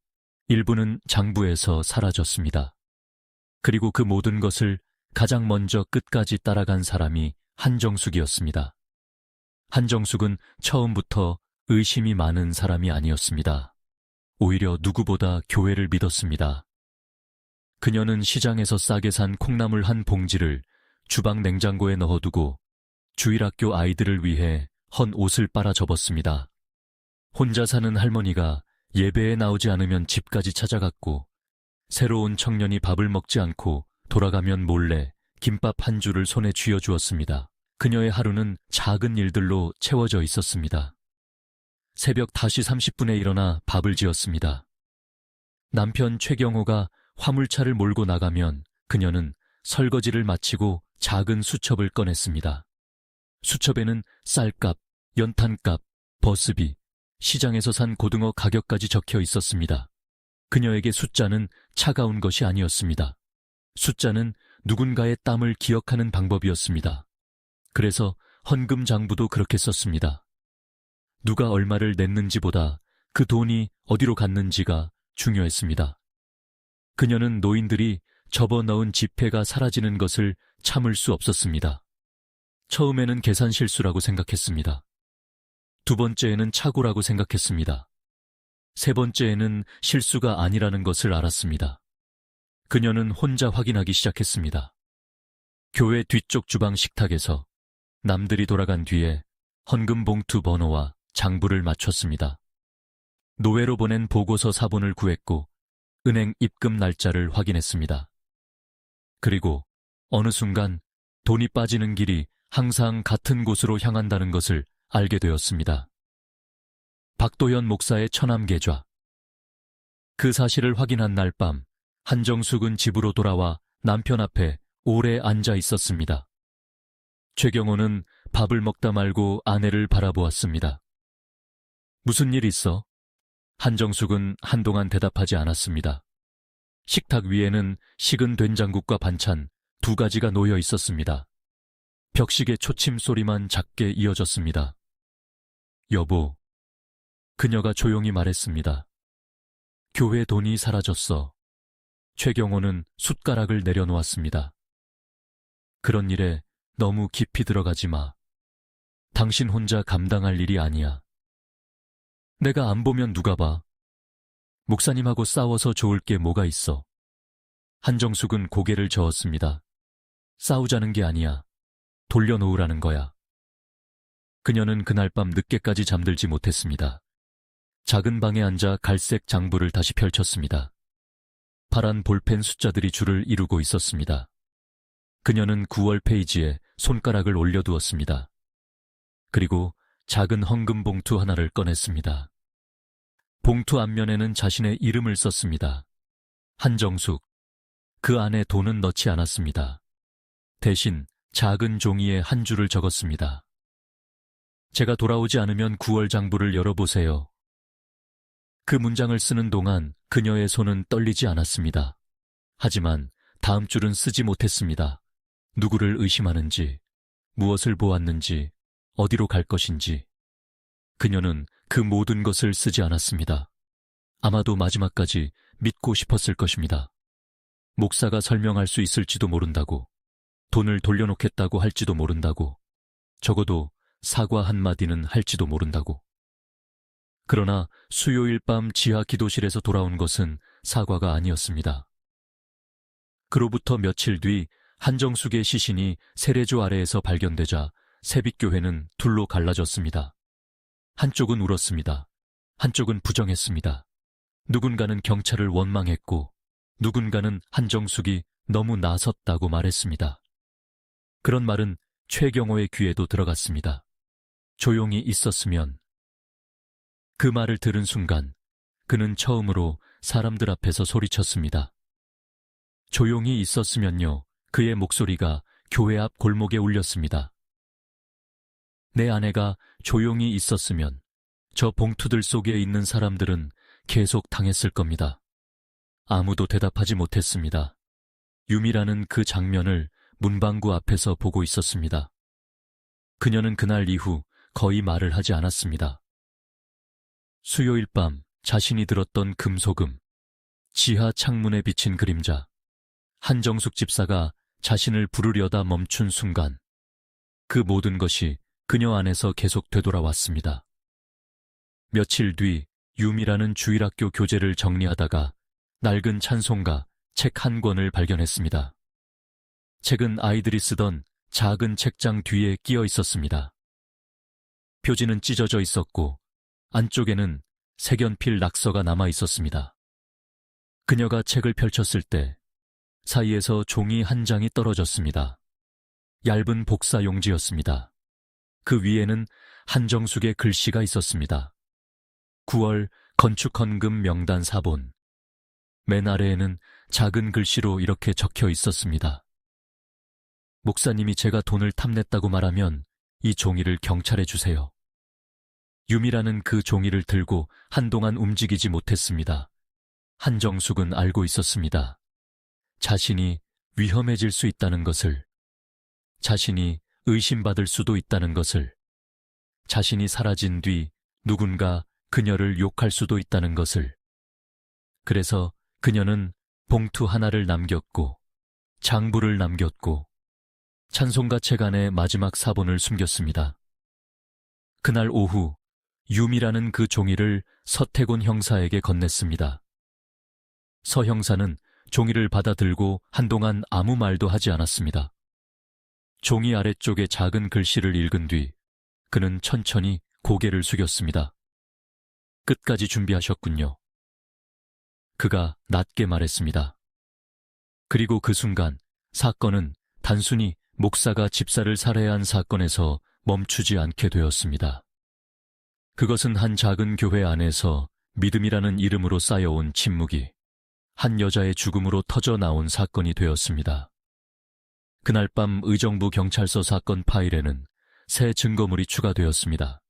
일부는 장부에서 사라졌습니다. 그리고 그 모든 것을 가장 먼저 끝까지 따라간 사람이 한정숙이었습니다. 한정숙은 처음부터 의심이 많은 사람이 아니었습니다. 오히려 누구보다 교회를 믿었습니다. 그녀는 시장에서 싸게 산 콩나물 한 봉지를 주방 냉장고에 넣어두고 주일학교 아이들을 위해 헌 옷을 빨아 접었습니다. 혼자 사는 할머니가 예배에 나오지 않으면 집까지 찾아갔고 새로 온 청년이 밥을 먹지 않고 돌아가면 몰래 김밥 한 줄을 손에 쥐어주었습니다. 그녀의 하루는 작은 일들로 채워져 있었습니다. 새벽 5시 30분에 일어나 밥을 지었습니다. 남편 최경호가 화물차를 몰고 나가면 그녀는 설거지를 마치고 작은 수첩을 꺼냈습니다. 수첩에는 쌀값, 연탄값, 버스비, 시장에서 산 고등어 가격까지 적혀 있었습니다. 그녀에게 숫자는 차가운 것이 아니었습니다. 숫자는 누군가의 땀을 기억하는 방법이었습니다. 그래서 헌금 장부도 그렇게 썼습니다. 누가 얼마를 냈는지보다 그 돈이 어디로 갔는지가 중요했습니다. 그녀는 노인들이 접어넣은 지폐가 사라지는 것을 참을 수 없었습니다. 처음에는 계산 실수라고 생각했습니다. 두 번째에는 착오라고 생각했습니다. 세 번째에는 실수가 아니라는 것을 알았습니다. 그녀는 혼자 확인하기 시작했습니다. 교회 뒤쪽 주방 식탁에서 남들이 돌아간 뒤에 헌금 봉투 번호와 장부를 맞췄습니다. 노회로 보낸 보고서 사본을 구했고 은행 입금 날짜를 확인했습니다. 그리고 어느 순간 돈이 빠지는 길이 항상 같은 곳으로 향한다는 것을 알게 되었습니다. 박도연 목사의 처남계좌. 그 사실을 확인한 날 밤 한정숙은 집으로 돌아와 남편 앞에 오래 앉아 있었습니다. 최경호는 밥을 먹다 말고 아내를 바라보았습니다. 무슨 일 있어? 한정숙은 한동안 대답하지 않았습니다. 식탁 위에는 식은 된장국과 반찬 2가지가 놓여 있었습니다. 벽식의 초침 소리만 작게 이어졌습니다. 여보. 그녀가 조용히 말했습니다. 교회 돈이 사라졌어. 최경호는 숟가락을 내려놓았습니다. 그런 일에 너무 깊이 들어가지 마. 당신 혼자 감당할 일이 아니야. 내가 안 보면 누가 봐. 목사님하고 싸워서 좋을 게 뭐가 있어. 한정숙은 고개를 저었습니다. 싸우자는 게 아니야. 돌려놓으라는 거야. 그녀는 그날 밤 늦게까지 잠들지 못했습니다. 작은 방에 앉아 갈색 장부를 다시 펼쳤습니다. 파란 볼펜 숫자들이 줄을 이루고 있었습니다. 그녀는 9월 페이지에 손가락을 올려두었습니다. 그리고 작은 헌금 봉투 하나를 꺼냈습니다. 봉투 앞면에는 자신의 이름을 썼습니다. 한정숙. 그 안에 돈은 넣지 않았습니다. 대신 작은 종이에 한 줄을 적었습니다. 제가 돌아오지 않으면 9월 장부를 열어보세요. 그 문장을 쓰는 동안 그녀의 손은 떨리지 않았습니다. 하지만 다음 줄은 쓰지 못했습니다. 누구를 의심하는지, 무엇을 보았는지, 어디로 갈 것인지. 그녀는 그 모든 것을 쓰지 않았습니다. 아마도 마지막까지 믿고 싶었을 것입니다. 목사가 설명할 수 있을지도 모른다고, 돈을 돌려놓겠다고 할지도 모른다고, 적어도 사과 한마디는 할지도 모른다고. 그러나 수요일 밤 지하 기도실에서 돌아온 것은 사과가 아니었습니다. 그로부터 며칠 뒤 한정숙의 시신이 세례조 아래에서 발견되자 세빛교회는 둘로 갈라졌습니다. 한쪽은 울었습니다. 한쪽은 부정했습니다. 누군가는 경찰을 원망했고 누군가는 한정숙이 너무 나섰다고 말했습니다. 그런 말은 최경호의 귀에도 들어갔습니다. 조용히 있었으면. 그 말을 들은 순간 그는 처음으로 사람들 앞에서 소리쳤습니다. 조용히 있었으면요. 그의 목소리가 교회 앞 골목에 울렸습니다. 내 아내가 조용히 있었으면 저 봉투들 속에 있는 사람들은 계속 당했을 겁니다. 아무도 대답하지 못했습니다. 유미라는 그 장면을 문방구 앞에서 보고 있었습니다. 그녀는 그날 이후 거의 말을 하지 않았습니다. 수요일 밤 자신이 들었던 금소금, 지하 창문에 비친 그림자, 한정숙 집사가 자신을 부르려다 멈춘 순간 그 모든 것이 그녀 안에서 계속 되돌아왔습니다. 며칠 뒤 유미라는 주일학교 교재를 정리하다가 낡은 찬송가 책 한 권을 발견했습니다. 책은 아이들이 쓰던 작은 책장 뒤에 끼어 있었습니다. 표지는 찢어져 있었고 안쪽에는 색연필 낙서가 남아 있었습니다. 그녀가 책을 펼쳤을 때 사이에서 종이 한 장이 떨어졌습니다. 얇은 복사 용지였습니다. 그 위에는 한정숙의 글씨가 있었습니다. 9월 건축헌금 명단 사본. 맨 아래에는 작은 글씨로 이렇게 적혀 있었습니다. 목사님이 제가 돈을 탐냈다고 말하면 이 종이를 경찰에 주세요. 유미라는 그 종이를 들고 한동안 움직이지 못했습니다. 한정숙은 알고 있었습니다. 자신이 위험해질 수 있다는 것을, 자신이 의심받을 수도 있다는 것을, 자신이 사라진 뒤 누군가 그녀를 욕할 수도 있다는 것을. 그래서 그녀는 봉투 하나를 남겼고 장부를 남겼고 찬송가 책 안에 마지막 사본을 숨겼습니다. 그날 오후 유미라는 그 종이를 서태곤 형사에게 건넸습니다. 서 형사는 종이를 받아들고 한동안 아무 말도 하지 않았습니다. 종이 아래쪽의 작은 글씨를 읽은 뒤 그는 천천히 고개를 숙였습니다. 끝까지 준비하셨군요. 그가 낮게 말했습니다. 그리고 그 순간 사건은 단순히 목사가 집사를 살해한 사건에서 멈추지 않게 되었습니다. 그것은 한 작은 교회 안에서 믿음이라는 이름으로 쌓여온 침묵이 한 여자의 죽음으로 터져 나온 사건이 되었습니다. 그날 밤 의정부 경찰서 사건 파일에는 새 증거물이 추가되었습니다.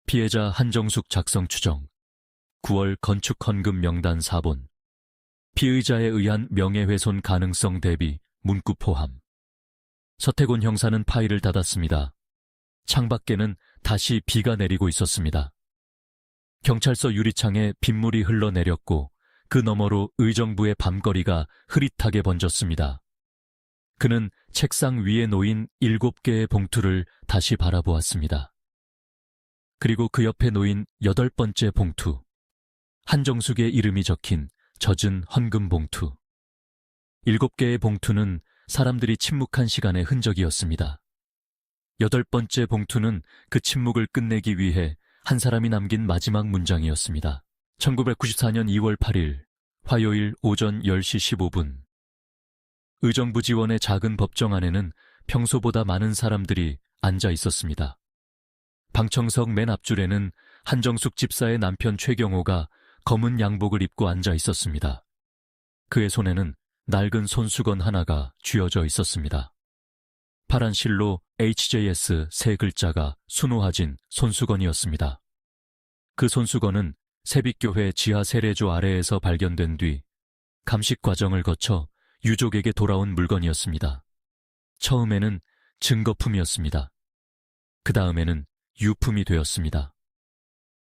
피해자 한정숙 작성 추정, 9월 건축헌금 명단 사본, 피의자에 의한 명예훼손 가능성 대비 문구 포함. 서태곤 형사는 파일을 닫았습니다. 창밖에는 다시 비가 내리고 있었습니다. 경찰서 유리창에 빗물이 흘러내렸고 그 너머로 의정부의 밤거리가 흐릿하게 번졌습니다. 그는 책상 위에 놓인 7개의 봉투를 다시 바라보았습니다. 그리고 그 옆에 놓인 8번째 봉투, 한정숙의 이름이 적힌 젖은 헌금 봉투. 7개의 봉투는 사람들이 침묵한 시간의 흔적이었습니다. 8번째 봉투는 그 침묵을 끝내기 위해 한 사람이 남긴 마지막 문장이었습니다. 1994년 2월 8일 화요일 오전 10시 15분. 의정부 지원의 작은 법정 안에는 평소보다 많은 사람들이 앉아 있었습니다. 방청석 맨 앞줄에는 한정숙 집사의 남편 최경호가 검은 양복을 입고 앉아 있었습니다. 그의 손에는 낡은 손수건 하나가 쥐어져 있었습니다. 파란 실로 HJS 세 글자가 수놓아진 손수건이었습니다. 그 손수건은 세빛교회 지하 세례조 아래에서 발견된 뒤 감식 과정을 거쳐 유족에게 돌아온 물건이었습니다. 처음에는 증거품이었습니다. 그 다음에는 유품이 되었습니다.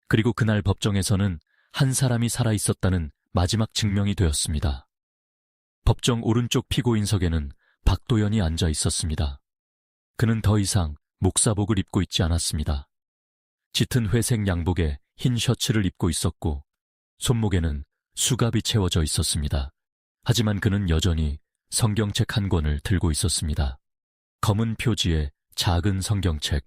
그리고 그날 법정에서는 한 사람이 살아있었다는 마지막 증명이 되었습니다. 법정 오른쪽 피고인석에는 박도연이 앉아 있었습니다. 그는 더 이상 목사복을 입고 있지 않았습니다. 짙은 회색 양복에 흰 셔츠를 입고 있었고 손목에는 수갑이 채워져 있었습니다. 하지만 그는 여전히 성경책 한 권을 들고 있었습니다. 검은 표지의 작은 성경책.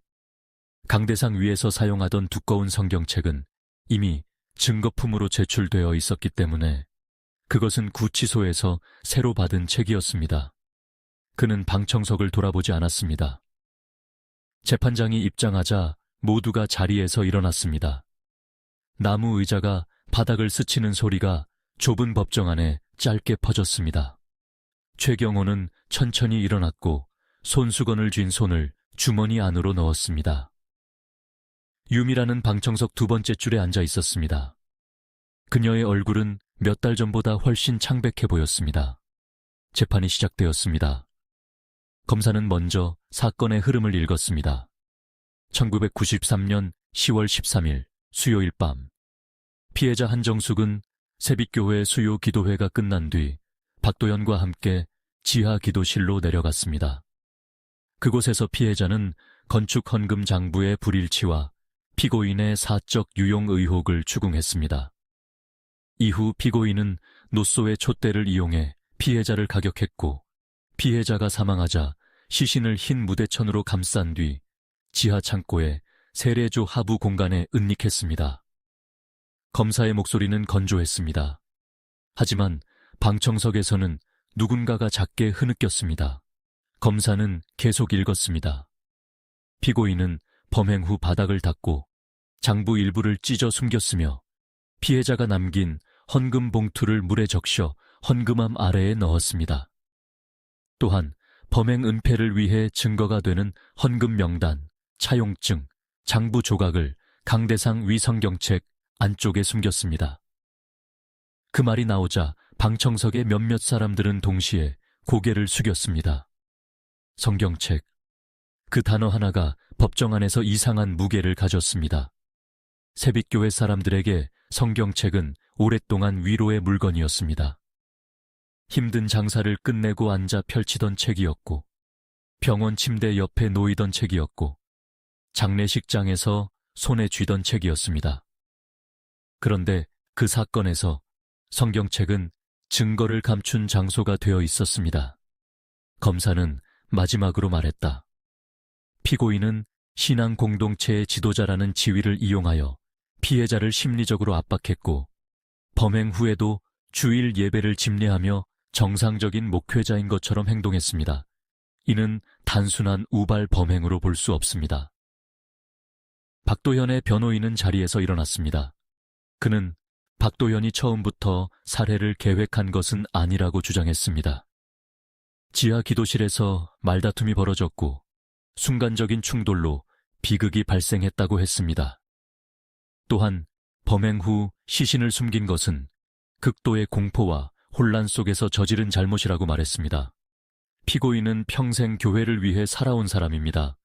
강대상 위에서 사용하던 두꺼운 성경책은 이미 증거품으로 제출되어 있었기 때문에 그것은 구치소에서 새로 받은 책이었습니다. 그는 방청석을 돌아보지 않았습니다. 재판장이 입장하자 모두가 자리에서 일어났습니다. 나무 의자가 바닥을 스치는 소리가 좁은 법정 안에 짧게 퍼졌습니다. 최경호는 천천히 일어났고 손수건을 쥔 손을 주머니 안으로 넣었습니다. 유미라는 방청석 두 번째 줄에 앉아 있었습니다. 그녀의 얼굴은 몇 달 전보다 훨씬 창백해 보였습니다. 재판이 시작되었습니다. 검사는 먼저 사건의 흐름을 읽었습니다. 1993년 10월 13일 수요일 밤, 피해자 한정숙은 세빛교회 수요 기도회가 끝난 뒤 박도연과 함께 지하 기도실로 내려갔습니다. 그곳에서 피해자는 건축 헌금 장부의 불일치와 피고인의 사적 유용 의혹을 추궁했습니다. 이후 피고인은 노소의 촛대를 이용해 피해자를 가격했고 피해자가 사망하자 시신을 흰 무대천으로 감싼 뒤 지하 창고에 세례조 하부 공간에 은닉했습니다. 검사의 목소리는 건조했습니다. 하지만 방청석에서는 누군가가 작게 흐느꼈습니다. 검사는 계속 읽었습니다. 피고인은 범행 후 바닥을 닦고 장부 일부를 찢어 숨겼으며 피해자가 남긴 헌금 봉투를 물에 적셔 헌금함 아래에 넣었습니다. 또한 범행 은폐를 위해 증거가 되는 헌금 명단, 차용증, 장부 조각을 강대상 위성경책 안쪽에 숨겼습니다. 그 말이 나오자 방청석의 몇몇 사람들은 동시에 고개를 숙였습니다. 성경책. 그 단어 하나가 법정 안에서 이상한 무게를 가졌습니다. 세빛교회 사람들에게 성경책은 오랫동안 위로의 물건이었습니다. 힘든 장사를 끝내고 앉아 펼치던 책이었고, 병원 침대 옆에 놓이던 책이었고, 장례식장에서 손에 쥐던 책이었습니다. 그런데 그 사건에서 성경책은 증거를 감춘 장소가 되어 있었습니다. 검사는 마지막으로 말했다. 피고인은 신앙 공동체의 지도자라는 지위를 이용하여 피해자를 심리적으로 압박했고 범행 후에도 주일 예배를 집례하며 정상적인 목회자인 것처럼 행동했습니다. 이는 단순한 우발 범행으로 볼 수 없습니다. 박도현의 변호인은 자리에서 일어났습니다. 그는 박도현이 처음부터 살해를 계획한 것은 아니라고 주장했습니다. 지하 기도실에서 말다툼이 벌어졌고 순간적인 충돌로 비극이 발생했다고 했습니다. 또한 범행 후 시신을 숨긴 것은 극도의 공포와 혼란 속에서 저지른 잘못이라고 말했습니다. 피고인은 평생 교회를 위해 살아온 사람입니다.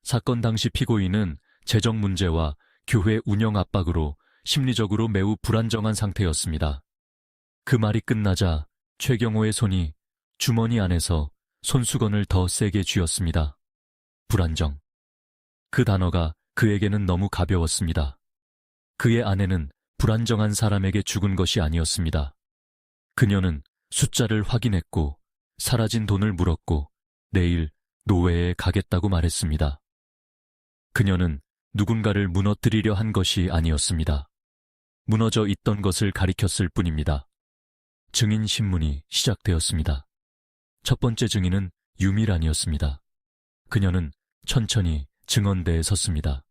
사건 당시 피고인은 재정 문제와 교회 운영 압박으로 심리적으로 매우 불안정한 상태였습니다. 그 말이 끝나자 최경호의 손이 주머니 안에서 손수건을 더 세게 쥐었습니다. 불안정. 그 단어가 그에게는 너무 가벼웠습니다. 그의 아내는 불안정한 사람에게 죽은 것이 아니었습니다. 그녀는 숫자를 확인했고 사라진 돈을 물었고 내일 노회에 가겠다고 말했습니다. 그녀는 누군가를 무너뜨리려 한 것이 아니었습니다. 무너져 있던 것을 가리켰을 뿐입니다. 증인 신문이 시작되었습니다. 첫 번째 증인은 유미란이었습니다. 그녀는 천천히 증언대에 섰습니다.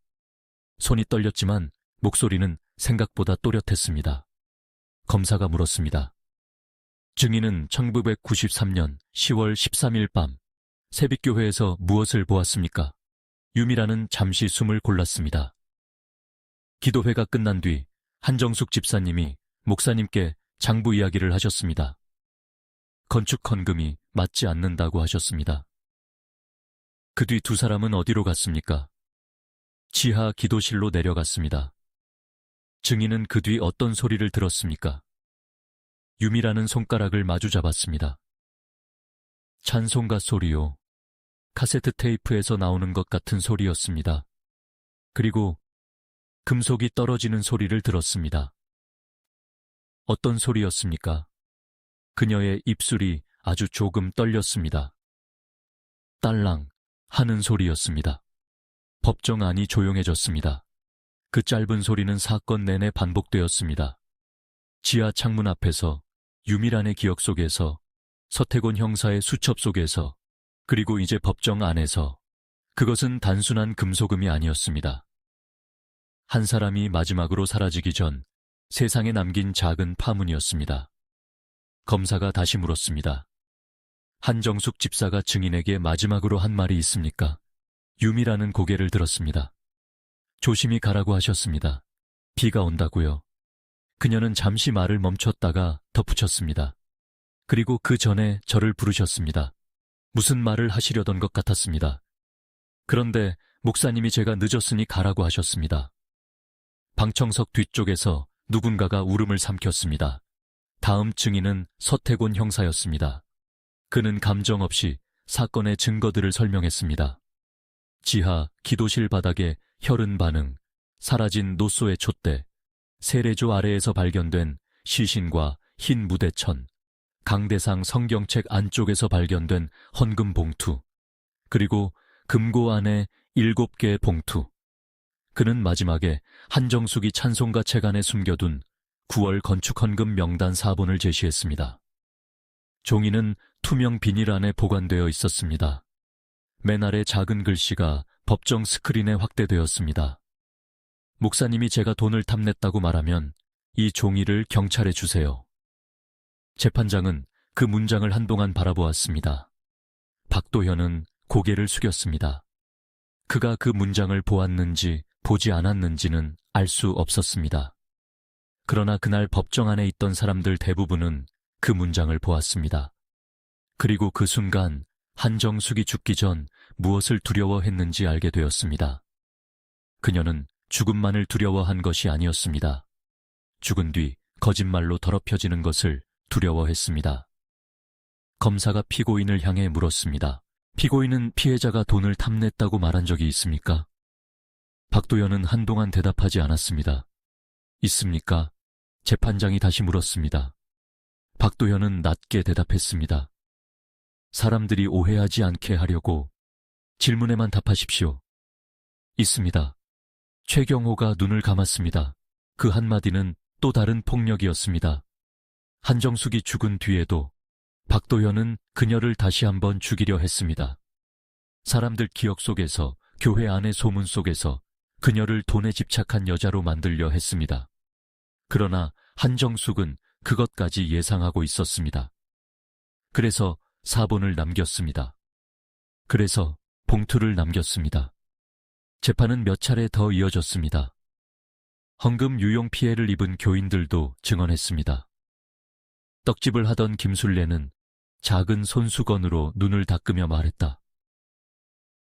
손이 떨렸지만 목소리는 생각보다 또렷했습니다. 검사가 물었습니다. 증인은 1993년 10월 13일 밤 세빛교회에서 무엇을 보았습니까? 유미란은 잠시 숨을 골랐습니다. 기도회가 끝난 뒤 한정숙 집사님이 목사님께 장부 이야기를 하셨습니다. 건축 헌금이 맞지 않는다고 하셨습니다. 그 뒤 두 사람은 어디로 갔습니까? 지하 기도실로 내려갔습니다. 증인은 그 뒤 어떤 소리를 들었습니까? 유미라는 손가락을 마주 잡았습니다. 찬송가 소리요. 카세트 테이프에서 나오는 것 같은 소리였습니다. 그리고 금속이 떨어지는 소리를 들었습니다. 어떤 소리였습니까? 그녀의 입술이 아주 조금 떨렸습니다. 딸랑 하는 소리였습니다. 법정 안이 조용해졌습니다. 그 짧은 소리는 사건 내내 반복되었습니다. 지하 창문 앞에서, 유미란의 기억 속에서, 서태곤 형사의 수첩 속에서, 그리고 이제 법정 안에서. 그것은 단순한 금속음이 아니었습니다. 한 사람이 마지막으로 사라지기 전 세상에 남긴 작은 파문이었습니다. 검사가 다시 물었습니다. 한정숙 집사가 증인에게 마지막으로 한 말이 있습니까? 유미라는 고개를 들었습니다. 조심히 가라고 하셨습니다. 비가 온다고요. 그녀는 잠시 말을 멈췄다가 덧붙였습니다. 그리고 그 전에 저를 부르셨습니다. 무슨 말을 하시려던 것 같았습니다. 그런데 목사님이 제가 늦었으니 가라고 하셨습니다. 방청석 뒤쪽에서 누군가가 울음을 삼켰습니다. 다음 증인은 서태곤 형사였습니다. 그는 감정 없이 사건의 증거들을 설명했습니다. 지하 기도실 바닥에 혈흔 반응, 사라진 노소의 촛대, 세례조 아래에서 발견된 시신과 흰 무대천, 강대상 성경책 안쪽에서 발견된 헌금 봉투, 그리고 금고 안에 7개의 봉투. 그는 마지막에 한정숙이 찬송가 책 안에 숨겨둔 9월 건축헌금 명단 4본을 제시했습니다. 종이는 투명 비닐 안에 보관되어 있었습니다. 맨 아래 작은 글씨가 법정 스크린에 확대되었습니다. 목사님이 제가 돈을 탐냈다고 말하면 이 종이를 경찰에 주세요. 재판장은 그 문장을 한동안 바라보았습니다. 박도현은 고개를 숙였습니다. 그가 그 문장을 보았는지 보지 않았는지는 알 수 없었습니다. 그러나 그날 법정 안에 있던 사람들 대부분은 그 문장을 보았습니다. 그리고 그 순간 한정숙이 죽기 전 무엇을 두려워했는지 알게 되었습니다. 그녀는 죽음만을 두려워한 것이 아니었습니다. 죽은 뒤 거짓말로 더럽혀지는 것을 두려워했습니다. 검사가 피고인을 향해 물었습니다. 피고인은 피해자가 돈을 탐냈다고 말한 적이 있습니까? 박도현은 한동안 대답하지 않았습니다. 있습니까? 재판장이 다시 물었습니다. 박도현은 낮게 대답했습니다. 사람들이 오해하지 않게 하려고 질문에만 답하십시오. 있습니다. 최경호가 눈을 감았습니다. 그 한마디는 또 다른 폭력이었습니다. 한정숙이 죽은 뒤에도 박도현은 그녀를 다시 한번 죽이려 했습니다. 사람들 기억 속에서, 교회 안의 소문 속에서 그녀를 돈에 집착한 여자로 만들려 했습니다. 그러나 한정숙은 그것까지 예상하고 있었습니다. 그래서 사본을 남겼습니다. 그래서 봉투를 남겼습니다. 재판은 몇 차례 더 이어졌습니다. 헌금 유용 피해를 입은 교인들도 증언했습니다. 떡집을 하던 김술래는 작은 손수건으로 눈을 닦으며 말했다.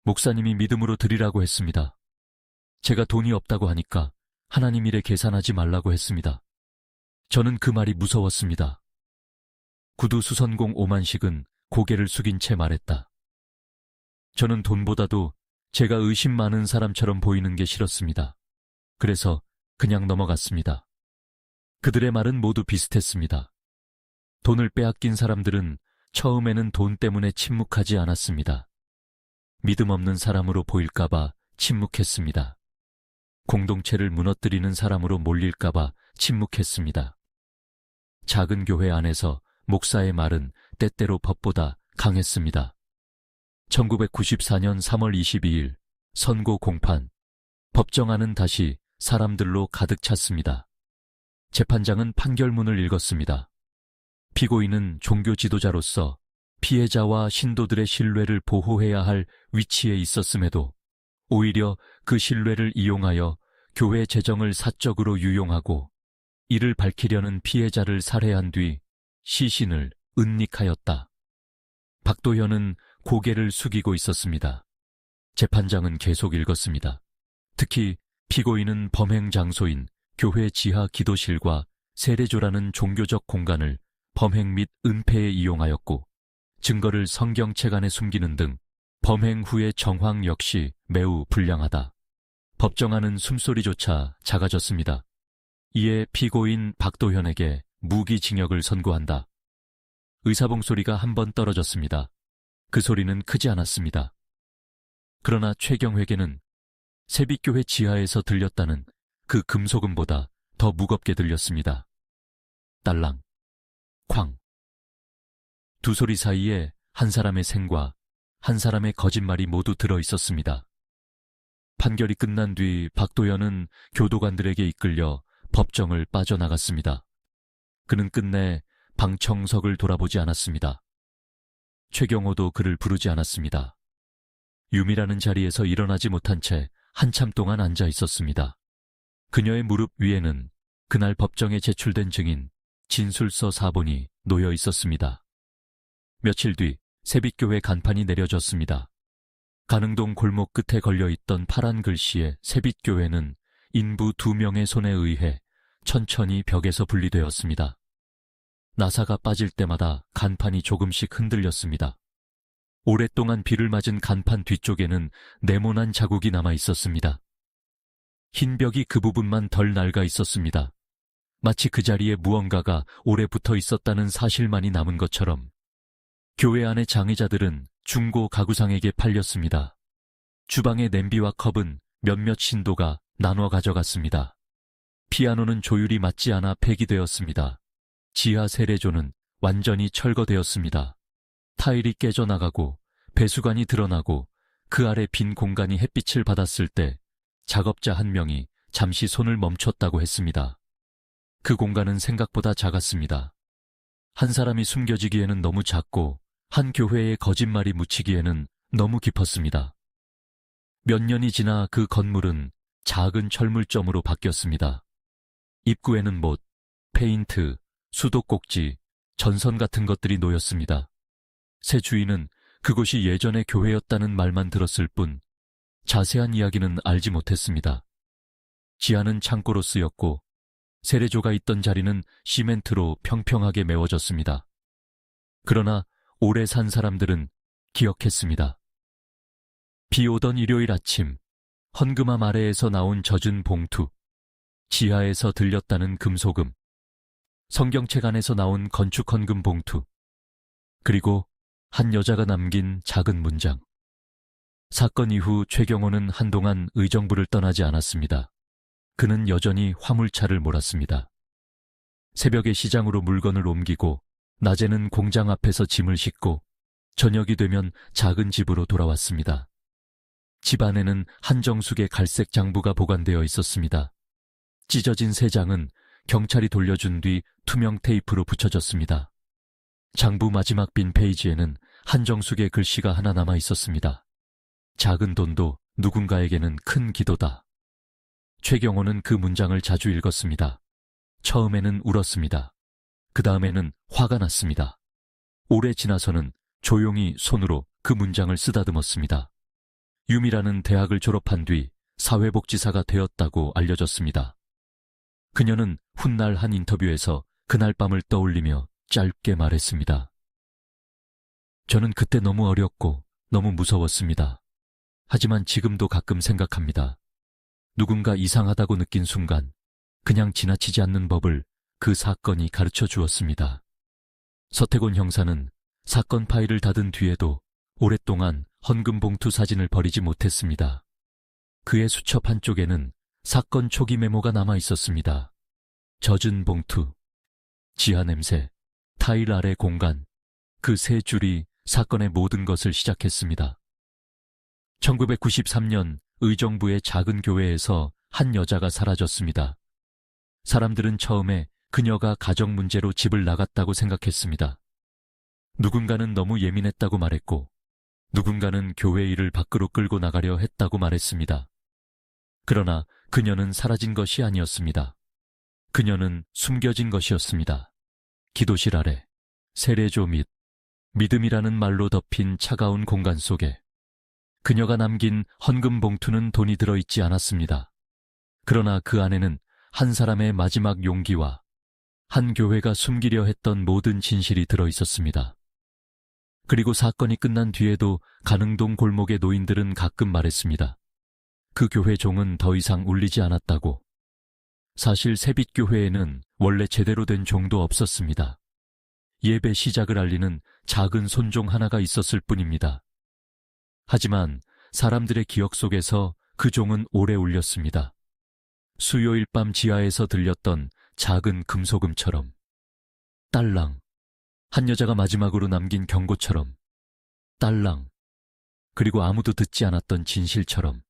목사님이 믿음으로 드리라고 했습니다. 제가 돈이 없다고 하니까 하나님 일에 계산하지 말라고 했습니다. 저는 그 말이 무서웠습니다. 구두 수선공 오만식은 고개를 숙인 채 말했다. 저는 돈보다도 제가 의심 많은 사람처럼 보이는 게 싫었습니다. 그래서 그냥 넘어갔습니다. 그들의 말은 모두 비슷했습니다. 돈을 빼앗긴 사람들은 처음에는 돈 때문에 침묵하지 않았습니다. 믿음 없는 사람으로 보일까봐 침묵했습니다. 공동체를 무너뜨리는 사람으로 몰릴까봐 침묵했습니다. 작은 교회 안에서 목사의 말은 때때로 법보다 강했습니다. 1994년 3월 22일 선고 공판. 법정안은 다시 사람들로 가득 찼습니다. 재판장은 판결문을 읽었습니다. 피고인은 종교 지도자로서 피해자와 신도들의 신뢰를 보호해야 할 위치에 있었음에도 오히려 그 신뢰를 이용하여 교회 재정을 사적으로 유용하고 이를 밝히려는 피해자를 살해한 뒤 시신을 은닉하였다. 박도현은 고개를 숙이고 있었습니다. 재판장은 계속 읽었습니다. 특히 피고인은 범행 장소인 교회 지하 기도실과 세례조라는 종교적 공간을 범행 및 은폐에 이용하였고 증거를 성경책 안에 숨기는 등 범행 후의 정황 역시 매우 불량하다. 법정안은 숨소리조차 작아졌습니다. 이에 피고인 박도현에게 무기징역을 선고한다. 의사봉 소리가 한 번 떨어졌습니다. 그 소리는 크지 않았습니다. 그러나 최경회계는 세빛교회 지하에서 들렸다는 그 금속음보다 더 무겁게 들렸습니다. 딸랑, 쾅. 두 소리 사이에 한 사람의 생과 한 사람의 거짓말이 모두 들어있었습니다. 판결이 끝난 뒤 박도현은 교도관들에게 이끌려 법정을 빠져나갔습니다. 그는 끝내 방청석을 돌아보지 않았습니다. 최경호도 그를 부르지 않았습니다. 유미라는 자리에서 일어나지 못한 채 한참 동안 앉아 있었습니다. 그녀의 무릎 위에는 그날 법정에 제출된 증인 진술서 사본이 놓여 있었습니다. 며칠 뒤 세빛교회 간판이 내려졌습니다. 가능동 골목 끝에 걸려있던 파란 글씨에 세빛교회는 인부 2명의 손에 의해 천천히 벽에서 분리되었습니다. 나사가 빠질 때마다 간판이 조금씩 흔들렸습니다. 오랫동안 비를 맞은 간판 뒤쪽에는 네모난 자국이 남아 있었습니다. 흰 벽이 그 부분만 덜 낡아 있었습니다. 마치 그 자리에 무언가가 오래 붙어 있었다는 사실만이 남은 것처럼. 교회 안의 장의자들은 중고 가구상에게 팔렸습니다. 주방의 냄비와 컵은 몇몇 신도가 나눠 가져갔습니다. 피아노는 조율이 맞지 않아 폐기되었습니다. 지하 세례조는 완전히 철거되었습니다. 타일이 깨져나가고 배수관이 드러나고 그 아래 빈 공간이 햇빛을 받았을 때 작업자 한 명이 잠시 손을 멈췄다고 했습니다. 그 공간은 생각보다 작았습니다. 한 사람이 숨겨지기에는 너무 작고 한 교회의 거짓말이 묻히기에는 너무 깊었습니다. 몇 년이 지나 그 건물은 작은 철물점으로 바뀌었습니다. 입구에는 못, 페인트, 수도꼭지, 전선 같은 것들이 놓였습니다. 새 주인은 그곳이 예전의 교회였다는 말만 들었을 뿐 자세한 이야기는 알지 못했습니다. 지하는 창고로 쓰였고 세례조가 있던 자리는 시멘트로 평평하게 메워졌습니다. 그러나 오래 산 사람들은 기억했습니다. 비 오던 일요일 아침, 헌금함 아래에서 나온 젖은 봉투, 지하에서 들렸다는 금속음, 성경책 안에서 나온 건축 헌금 봉투, 그리고 한 여자가 남긴 작은 문장. 사건 이후 최경호는 한동안 의정부를 떠나지 않았습니다. 그는 여전히 화물차를 몰았습니다. 새벽에 시장으로 물건을 옮기고 낮에는 공장 앞에서 짐을 싣고 저녁이 되면 작은 집으로 돌아왔습니다. 집 안에는 한정숙의 갈색 장부가 보관되어 있었습니다. 찢어진 세 장은 경찰이 돌려준 뒤 투명 테이프로 붙여졌습니다. 장부 마지막 빈 페이지에는 한정숙의 글씨가 하나 남아 있었습니다. 작은 돈도 누군가에게는 큰 기도다. 최경호는 그 문장을 자주 읽었습니다. 처음에는 울었습니다. 그 다음에는 화가 났습니다. 오래 지나서는 조용히 손으로 그 문장을 쓰다듬었습니다. 유미라는 대학을 졸업한 뒤 사회복지사가 되었다고 알려졌습니다. 그녀는 훗날 한 인터뷰에서 그날 밤을 떠올리며 짧게 말했습니다. 저는 그때 너무 어렸고 너무 무서웠습니다. 하지만 지금도 가끔 생각합니다. 누군가 이상하다고 느낀 순간 그냥 지나치지 않는 법을 그 사건이 가르쳐 주었습니다. 서태곤 형사는 사건 파일을 닫은 뒤에도 오랫동안 헌금 봉투 사진을 버리지 못했습니다. 그의 수첩 한쪽에는 사건 초기 메모가 남아 있었습니다. 젖은 봉투, 지하 냄새, 타일 아래 공간, 그 세 줄이 사건의 모든 것을 시작했습니다. 1993년 의정부의 작은 교회에서 한 여자가 사라졌습니다. 사람들은 처음에 그녀가 가정 문제로 집을 나갔다고 생각했습니다. 누군가는 너무 예민했다고 말했고, 누군가는 교회 일을 밖으로 끌고 나가려 했다고 말했습니다. 그러나 그녀는 사라진 것이 아니었습니다. 그녀는 숨겨진 것이었습니다. 기도실 아래, 세례조 및 믿음이라는 말로 덮인 차가운 공간 속에 그녀가 남긴 헌금 봉투는 돈이 들어있지 않았습니다. 그러나 그 안에는 한 사람의 마지막 용기와 한 교회가 숨기려 했던 모든 진실이 들어있었습니다. 그리고 사건이 끝난 뒤에도 가능동 골목의 노인들은 가끔 말했습니다. 그 교회 종은 더 이상 울리지 않았다고. 사실 새빛교회에는 원래 제대로 된 종도 없었습니다. 예배 시작을 알리는 작은 손종 하나가 있었을 뿐입니다. 하지만 사람들의 기억 속에서 그 종은 오래 울렸습니다. 수요일 밤 지하에서 들렸던 작은 금소금처럼, 딸랑, 한 여자가 마지막으로 남긴 경고처럼, 딸랑, 그리고 아무도 듣지 않았던 진실처럼.